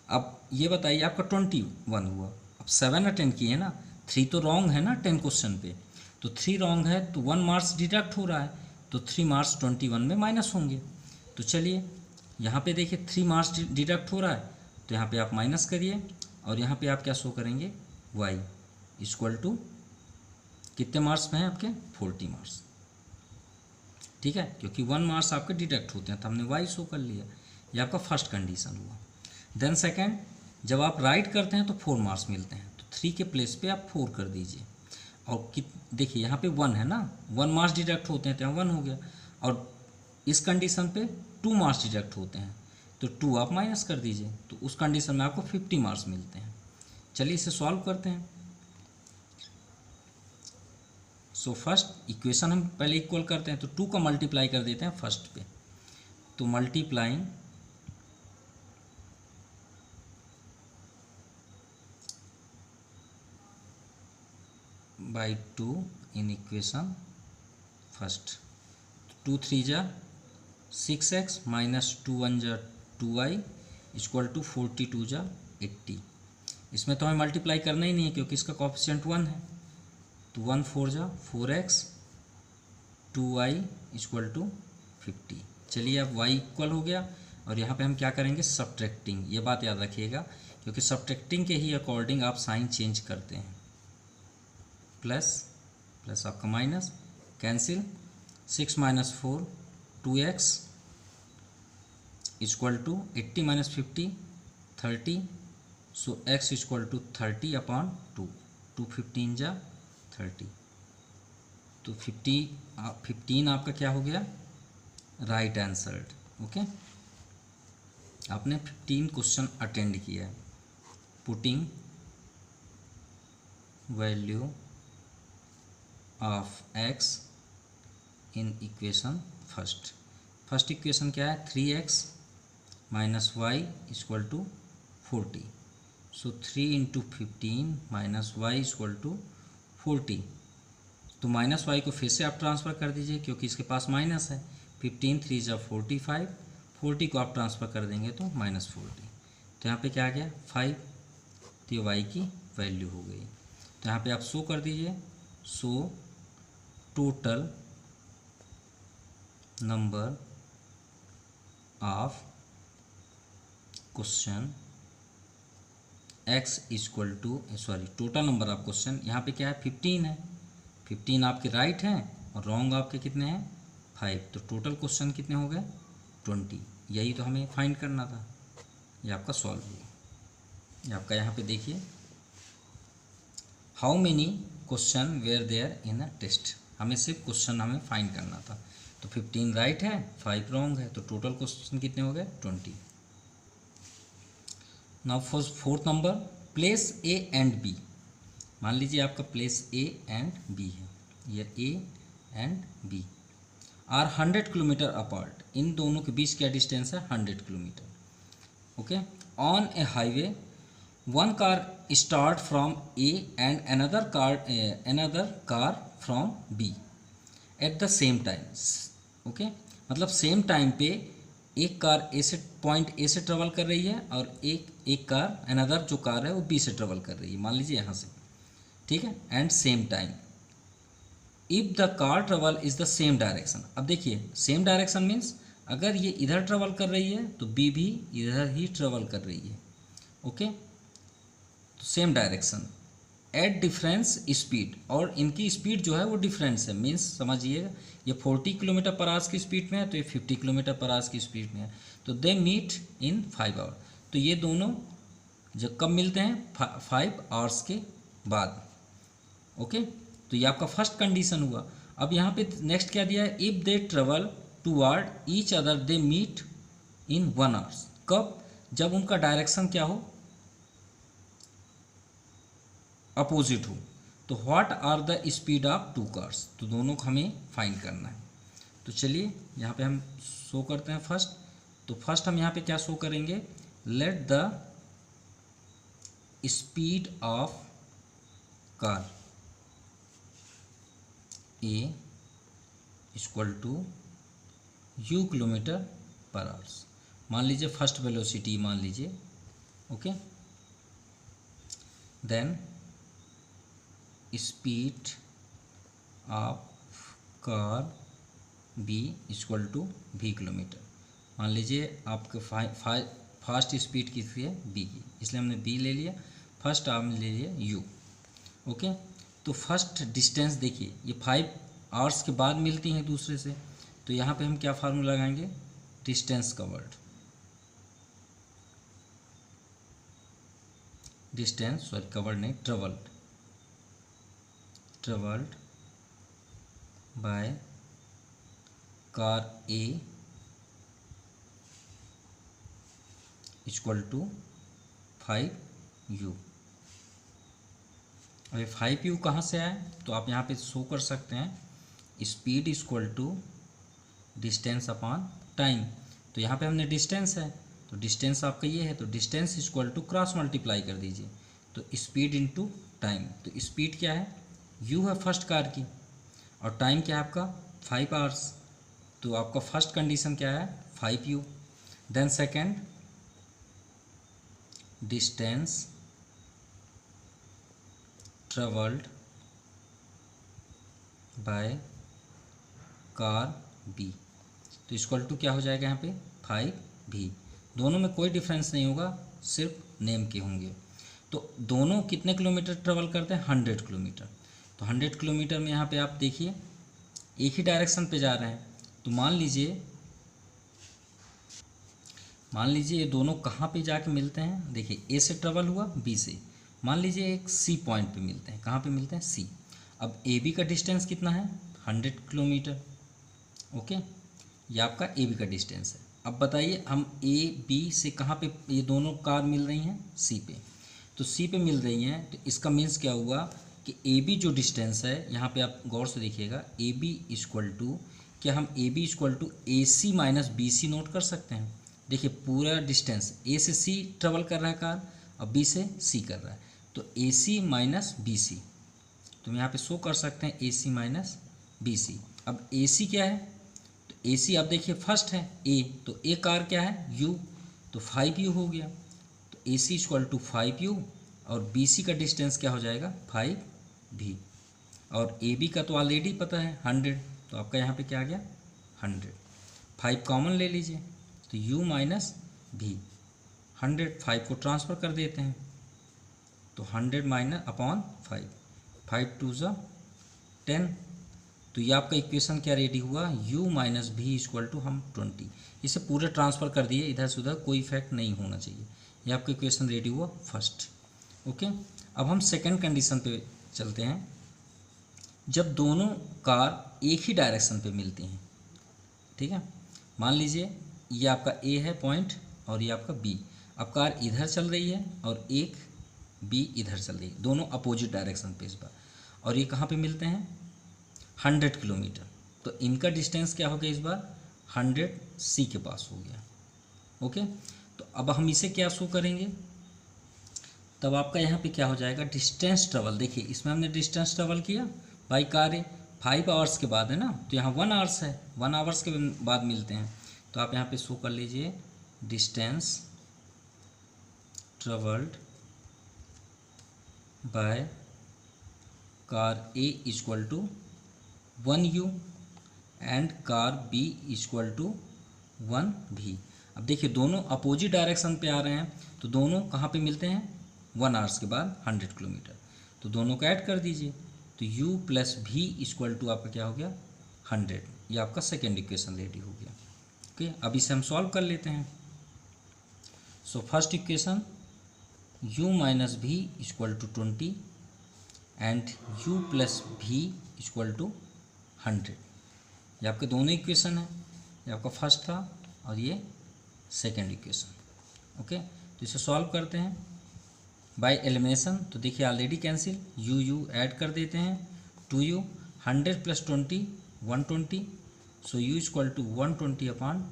A: अब ये बताइए आपका 21 हुआ, अब 7 अटेंड किए ना, 3 तो रॉन्ग है ना 10 क्वेश्चन पे, तो 3 रॉन्ग है तो 1 मार्क्स डिडक्ट हो रहा है, तो 3 मार्क्स 21 में माइनस होंगे। तो चलिए यहाँ पे देखिए 3 मार्क्स डिडक्ट हो रहा है, तो यहाँ पे आप माइनस करिए, और यहाँ पे आप क्या शो करेंगे y इक्वल टू कितने मार्क्स में है आपके 40 मार्क्स, ठीक है, क्योंकि 1 मार्क्स आपके डिडक्ट होते हैं तो हमने y शो कर लिया। ये आपका फर्स्ट कंडीशन हुआ। देन सेकेंड, जब आप राइट करते हैं तो 4 मार्क्स मिलते हैं, तो 3 के प्लेस पे आप 4 कर दीजिए, और देखिए यहाँ पे 1 है ना, 1 मार्क्स डिडक्ट होते हैं तो यहाँ 1 हो गया, और इस कंडीशन पे 2 मार्क्स डिडक्ट होते हैं तो 2 आप माइनस कर दीजिए, तो उस कंडीशन में आपको 50 मार्क्स मिलते हैं। चलिए इसे सॉल्व करते हैं। सो फर्स्ट इक्वेशन हम पहले इक्वल करते हैं, तो 2 का मल्टीप्लाई कर देते हैं फर्स्ट पे, तो multiplying by 2 in equation first, 2 3 जा 6x माइनस 2 1 जा 2y इक्वल टू 42 जा 80। इसमें तो हमें मल्टीप्लाई करना ही नहीं है क्योंकि इसका कोएफिशिएंट 1 है, तो 1 4 जा 4x 2y इक्वल टू 50। चलिए अब y इक्वल हो गया, और यहाँ पे हम क्या करेंगे सब्ट्रैक्टिंग, ये बात याद रखिएगा क्योंकि सब्ट्रैक्टिंग के ही अकॉर्डिंग आप साइन चेंज करते हैं, प्लस प्लस आपका minus, cancel, 6 minus 4 2x equal to 80 minus 50 30, so x equal to 30 upon 2, 2 15 जा 30, तो 15 आपका क्या हो गया, राइट आंसर। ओके, आपने 15 क्वेश्चन अटेंड किया है। Putting value of x in equation first equation क्या है, 3x minus y equal to 40, so 3 into 15 minus y equal to 40, तो माइनस वाई को फिर से आप ट्रांसफ़र कर दीजिए क्योंकि इसके पास माइनस है। 15 3 जा 45, 40 को आप ट्रांसफ़र कर देंगे तो माइनस 40, तो यहाँ पे क्या आ गया 5, तो ये वाई की वैल्यू हो गई। तो यहाँ पे आप शो कर दीजिए, show total number of question x equal to total number of question, यहाँ पे क्या है 15 है, 15 आपके राइट हैं और रॉन्ग आपके कितने हैं 5, तो टोटल क्वेश्चन कितने हो गए 20, यही तो हमें फाइंड करना था। ये आपका सॉल्व हुआ। ये आपका यहाँ पे देखिए, how many question were there in a test, हमें सिर्फ क्वेश्चन हमें फाइंड करना था, तो 15 राइट है 5 रॉन्ग है, तो टोटल क्वेश्चन कितने हो गए 20। Now for fourth number, place A and B, मान लीजिए आपका प्लेस ए एंड बी है, ये A and B are 100 kilometre apart, इन दोनों के बीच क्या डिस्टेंस है 100 kilometre. Okay, on a highway one car start from A and another car from B at the same time. Okay, मतलब सेम टाइम पे एक कार ए से पॉइंट ए से ट्रेवल कर रही है और एक कार अनदर जो कार है वो बी से ट्रेवल कर रही है, मान लीजिए यहाँ से, ठीक है, and same time if the car travel is the same direction. अब देखिए सेम डायरेक्शन मीन्स अगर ये इधर ट्रेवल कर रही है तो बी भी इधर ही ट्रेवल कर रही है। ओके, तो same direction at difference speed, और इनकी स्पीड जो है वो डिफरेंस है, मीन्स समझिएगा ये 40 किलोमीटर पर आवर्स की स्पीड में है तो ये 50 किलोमीटर पर आवर्स की स्पीड में है, तो दे मीट इन 5 आवर, तो ये दोनों जब कब मिलते हैं 5 आवर्स के बाद। ओके, तो ये आपका फर्स्ट कंडीशन हुआ। अब यहाँ पे नेक्स्ट क्या दिया है, if they travel toward each other they meet in 1 hours, कब, जब उनका डायरेक्शन क्या हो अपोजिट हो, तो what are the speed of 2 cars, तो दोनों को हमें फाइंड करना है। तो चलिए यहाँ पे हम शो करते हैं फर्स्ट, तो फर्स्ट हम यहाँ पे क्या शो करेंगे, let the speed of car A equal to u kilometer per hours, मान लीजिए फर्स्ट वेलोसिटी मान लीजिए। Okay, then speed of car B equal to v kilometer, मान लीजिए आपके फास्ट स्पीड किसकी है b की, इसलिए हमने b ले लिया, फर्स्ट आपने ले लिया u। ओके, तो फर्स्ट डिस्टेंस देखिए ये 5 आवर्स के बाद मिलती हैं दूसरे से, तो यहाँ पे हम क्या फार्मूला लगाएंगे, distance covered, distance sorry covered नहीं travelled by car A equal to 5u। अभी 5u कहाँ से आए, तो आप यहाँ पे शो कर सकते हैं speed equal to distance upon time, तो यहाँ पे हमने डिस्टेंस है तो डिस्टेंस आपका ये है, तो distance equal to cross multiply कर दीजिए, तो स्पीड इनटू टाइम, तो स्पीड क्या है u है फर्स्ट कार की और टाइम क्या है आपका 5 आवर्स, तो आपका फर्स्ट कंडीशन क्या है 5u। Then second distance travelled by car B, तो इक्वल टू क्या हो जाएगा यहाँ पे 5v, दोनों में कोई डिफरेंस नहीं होगा, सिर्फ नेम के होंगे। तो दोनों कितने किलोमीटर ट्रेवल करते हैं 100 किलोमीटर, तो 100 किलोमीटर में यहाँ पे आप देखिए एक ही डायरेक्शन पे जा रहे हैं। तो मान लीजिए ये दोनों कहाँ पे जाके मिलते हैं। देखिए ए से ट्रेवल हुआ बी से, मान लीजिए एक सी पॉइंट पे मिलते हैं। कहाँ पे मिलते हैं? सी। अब ए बी का डिस्टेंस कितना है? 100 किलोमीटर। ओके, ये आपका ए बी का डिस्टेंस है। अब बताइए हम ए बी से कहाँ पे ये दोनों कार मिल रही हैं? सी पे। तो सी पे मिल रही हैं तो इसका मीन्स क्या हुआ कि ए बी जो डिस्टेंस है, यहाँ पे आप गौर से देखिएगा, ए बी इक्वल टू, क्या हम A B equal to A C minus B C note कर सकते हैं? देखिए पूरा डिस्टेंस ए से सी ट्रेवल कर रहा है कार, और बी से सी कर रहा है, तो ए सी माइनस बी सी, तो हम यहाँ पे शो कर सकते हैं ए सी माइनस बी सी। अब ए सी क्या है? तो ए सी आप देखिए फर्स्ट है ए, तो ए कार क्या है? यू, तो 5u हो गया। तो ए सी इक्वल टू 5u, और बी सी का डिस्टेंस क्या हो जाएगा? 5v, और ए बी का तो ऑलरेडी पता है 100, तो आपका यहाँ पे क्या आ गया? 100। 5 कॉमन ले लीजिए, तो u माइनस भी 100, 5 को ट्रांसफ़र कर देते हैं, तो 100 माइनस अपॉन 5, 5 टू ज़ा 10। तो ये आपका इक्वेशन क्या रेडी हुआ? u minus v equal to हम 20। इसे पूरे ट्रांसफ़र कर दिए, इधर से उधर कोई इफेक्ट नहीं होना चाहिए। ये आपका इक्वेशन रेडी हुआ फर्स्ट। ओके, अब हम सेकंड कंडीशन पे चलते हैं। जब दोनों कार एक ही डायरेक्शन पे मिलती हैं, ठीक है, मान लीजिए ये आपका ए है पॉइंट और ये आपका बी। अब कार इधर चल रही है और एक बी इधर चल रही है, दोनों अपोजिट डायरेक्शन पे इस बार, और ये कहाँ पे मिलते हैं? 100 किलोमीटर। तो इनका डिस्टेंस क्या हो गया इस बार? 100 सी के पास हो गया। ओके, तो अब हम इसे क्या शो करेंगे? तब आपका यहाँ पे क्या हो जाएगा? Distance travel. देखिए इसमें हमने डिस्टेंस ट्रेवल किया बाई कार है, 5 आवर्स के बाद है ना, तो यहाँ 1 आवर्स है, 1 आवर्स के बाद मिलते हैं। तो आप यहाँ पे शो कर लीजिए distance travelled by car A equal to 1u and car B equal to 1v। अब देखिए दोनों अपोजिट डायरेक्शन पे आ रहे हैं, तो दोनों कहाँ पे मिलते हैं? 1 आवर्स के बाद 100 किलोमीटर। तो दोनों को ऐड कर दीजिए, तो u plus v equal to आपका क्या हो गया? 100। ये आपका सेकेंड इक्वेशन रेडी हो गया। ओके, अब इसे हम सॉल्व कर लेते हैं। So first equation u minus v equal to 20 and u plus v equal to 100। ये आपके दोनों इक्वेशन हैं, ये आपका फर्स्ट था और ये सेकेंड इक्वेशन। ओके, तो इसे सॉल्व करते हैं बाय एलिमिनेशन। तो देखिए ऑलरेडी कैंसिल, u ऐड कर देते हैं, 2u, 100 plus 20 120, so u equal to 120 upon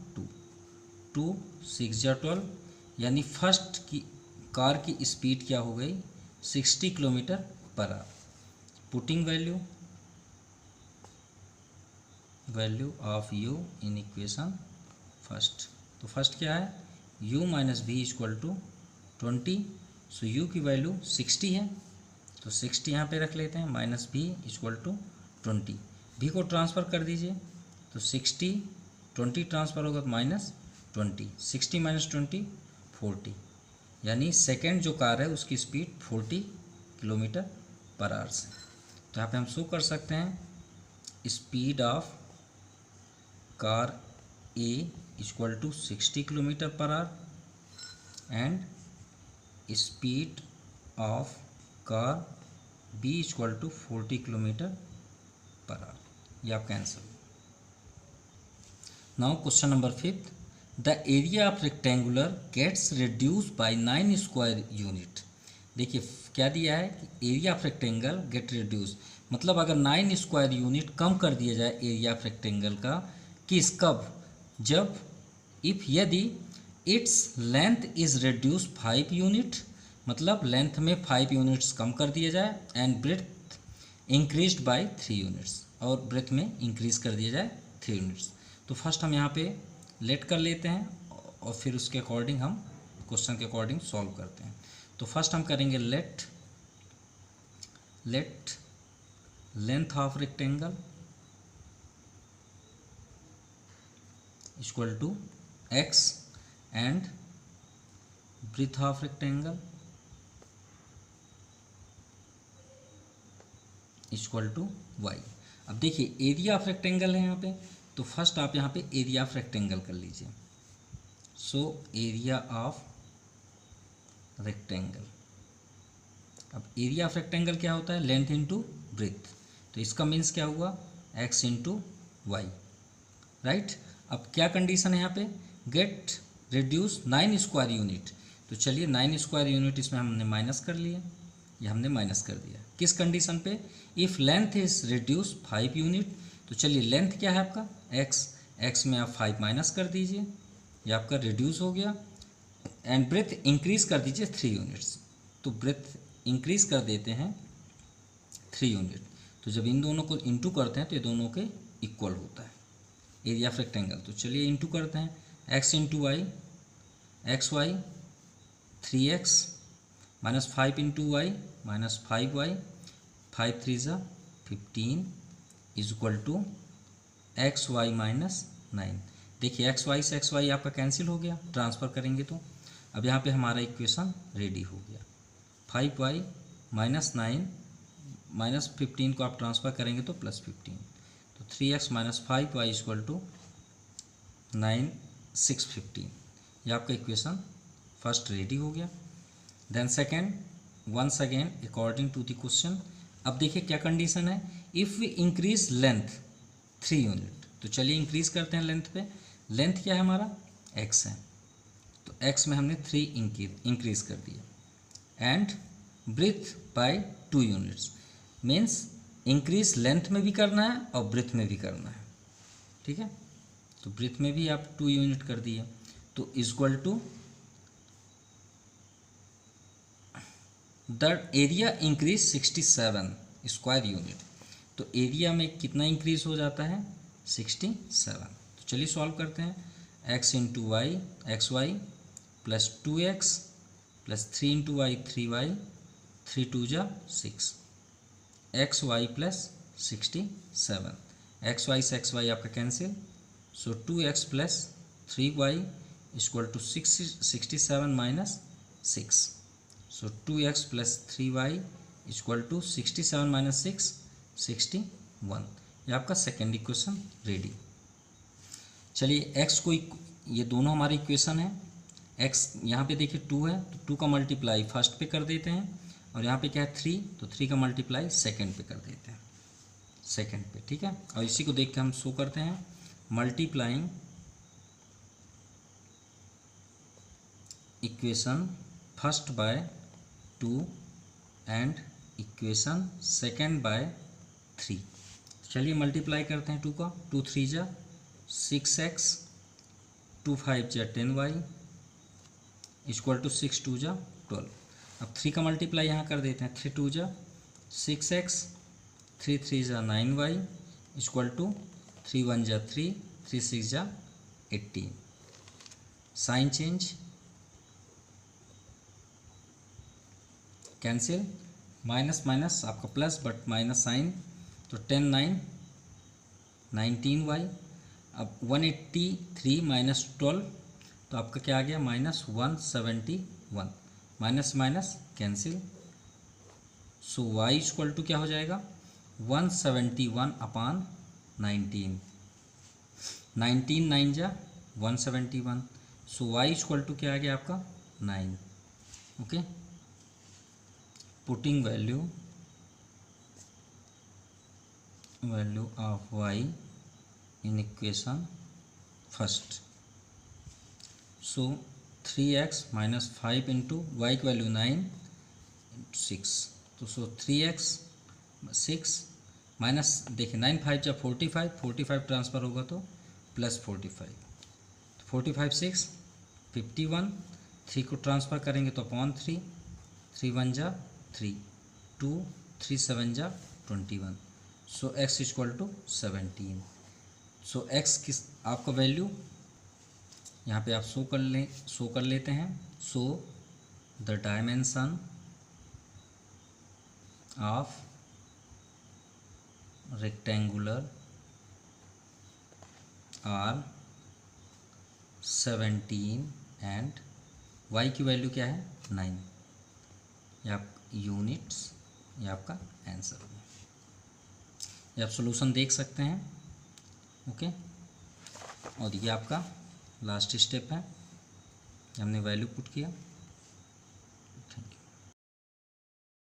A: 2 6 या 12, यानी फर्स्ट की कार की स्पीड क्या हो गई? 60 kilometer per our. Putting value of u in equation first. तो फर्स्ट क्या है? u minus v equal to 20, so u की वैल्यू 60 है, तो 60 यहाँ पे रख लेते हैं, माइनस भी इक्वल टू 20। भी को ट्रांसफ़र कर दीजिए, तो 60 20 ट्रांसफ़र होगा तो माइनस 20, 60 माइनस 20 40, यानी सेकेंड जो कार है उसकी स्पीड 40 किलोमीटर पर आवर से। तो यहाँ पे हम शो कर सकते हैं speed of car A equal to 60 kilometer per hour and speed of car B equal to 40 kilometer per hour. ये आपका answer. Now question number 5, the area of rectangular gets reduce by 9 square unit. देखिए क्या दिया है कि area of rectangle get reduce, मतलब अगर 9 स्क्वायर यूनिट कम कर दिया जाए एरिया ऑफ रेक्टेंगल का, किस कब? जब इफ़ यदि its length is reduce 5 unit, मतलब लेंथ में 5 यूनिट्स कम कर दिया जाए, and breadth increased by 3 units, और ब्रेथ में इंक्रीज कर दिया जाए 3 यूनिट्स। तो फर्स्ट हम यहाँ पे लेट कर लेते हैं और फिर उसके अकॉर्डिंग हम क्वेश्चन के अकॉर्डिंग सॉल्व करते हैं। तो फर्स्ट हम करेंगे let length of rectangle equal to x and breadth of rectangle equal to y. अब देखिए एरिया ऑफ रेक्टेंगल है यहाँ पे, तो फर्स्ट आप यहाँ पे एरिया ऑफ रेक्टेंगल कर लीजिए। सो एरिया ऑफ रेक्टेंगल, अब एरिया ऑफ रेक्टेंगल क्या होता है, लेंथ इंटू ब्रेथ, तो इसका मीन्स क्या हुआ, एक्स इंटू वाई, राइट। अब क्या कंडीशन है यहाँ पे, गेट रिड्यूस 9 स्क्वायर यूनिट, तो चलिए 9 स्क्वायर यूनिट इसमें हमने माइनस कर लिए, ये हमने माइनस कर दिया किस कंडीशन पे, if length is reduce 5 unit, तो चलिए लेंथ क्या है आपका एक्स, एक्स में आप 5 माइनस कर दीजिए, ये आपका रिड्यूस हो गया, एंड ब्रेथ इंक्रीज कर दीजिए 3 यूनिट्स, तो ब्रेथ इंक्रीज कर देते हैं 3 यूनिट, तो जब इन दोनों को इंटू करते हैं तो ये दोनों के इक्वल होता है एरिया ऑफ रेक्टेंगल। तो चलिए इंटू करते हैं, x into y, x y 3x minus 5 into y minus 5y, 5 3 ज़ा 15 is equal to x y minus 9। देखिए एक्स वाई से एक्स वाई आपका कैंसिल हो गया, ट्रांसफ़र करेंगे तो अब यहाँ पे हमारा इक्वेशन रेडी हो गया। 5y माइनस 9 माइनस 15 को आप ट्रांसफ़र करेंगे तो प्लस 15, तो 3x minus 5y equal to 9 6 15, ये आपका इक्वेशन फर्स्ट रेडी हो गया। Then second, once again according to the question, अब देखिए क्या कंडीशन है, if we increase length 3 unit, तो चलिए इंक्रीज करते हैं लेंथ पे, लेंथ क्या है हमारा x है, तो x में हमने 3 इंक्रीज कर दिया, and breadth by 2 units, means increase length में भी करना है और ब्रेथ में भी करना है, ठीक है, तो ब्रेथ में भी आप 2 यूनिट कर दिए, तो equal to the area increase 67 square unit, तो एरिया में कितना इंक्रीज हो जाता है 67, तो चलिए सॉल्व करते हैं, x into y x y plus 2x plus 3 into y 3y, 3 2 जा 6, x y plus 67, x y से एक्स वाई आपका cancel, so 2x plus 3y equal to 67 minus 6, so 2x plus 3y equal to 67 minus 6 61, ये आपका सेकेंड इक्वेशन रेडी। चलिए x को ये दोनों हमारी इक्वेशन है, x यहाँ पे देखिए 2 है तो 2 का मल्टीप्लाई फर्स्ट पे कर देते हैं, और यहाँ पे क्या है 3, तो 3 का मल्टीप्लाई सेकेंड पे कर देते हैं, सेकेंड पे, ठीक है। और इसी को देख के हम शो करते हैं, multiplying equation first by 2 and equation second by 3, चलिए मल्टीप्लाई करते हैं 2 का, 2 3 जा 6x, 2 5 जा 10y इक्वल टू 6 2 जा 12, अब 3 का मल्टीप्लाई यहाँ कर देते हैं, 3 2 जा 6x, 3 3 जा 9y इक्वल टू 3 1 जा 3, 3 6 जा 18, sign change cancel, minus minus आपका प्लस बट माइनस साइन, तो 10 9 19y, अब 183 माइनस 12, तो आपका क्या आ गया minus 171, minus minus cancel, so y equal to क्या हो जाएगा 171 अपान 19, 19 9 जा 171, सो y इक्वल टू क्या आ गया आपका 9, okay. Putting value of y in equation first, so 3x minus 5 into y की वैल्यू 9 6, तो सो 3x 6 माइनस देखिए 9 5 जा 45, 45 ट्रांसफ़र होगा तो प्लस 45, तो 45 6 51, 3 को ट्रांसफ़र करेंगे तो अपॉन 3, 3 1 जा 3, 2 3 7 जा 21, so x equal to 17, so x किस आपका वैल्यू यहाँ पे आप शो कर लेते हैं, so the dimension of rectangular are 17 and y की वैल्यू क्या है 9, ये आप यूनिट्स, ये आपका आंसर होगा। ये आप सोल्यूशन देख सकते हैं। ओके, और ये आपका लास्ट स्टेप है, हमने वैल्यू पुट किया।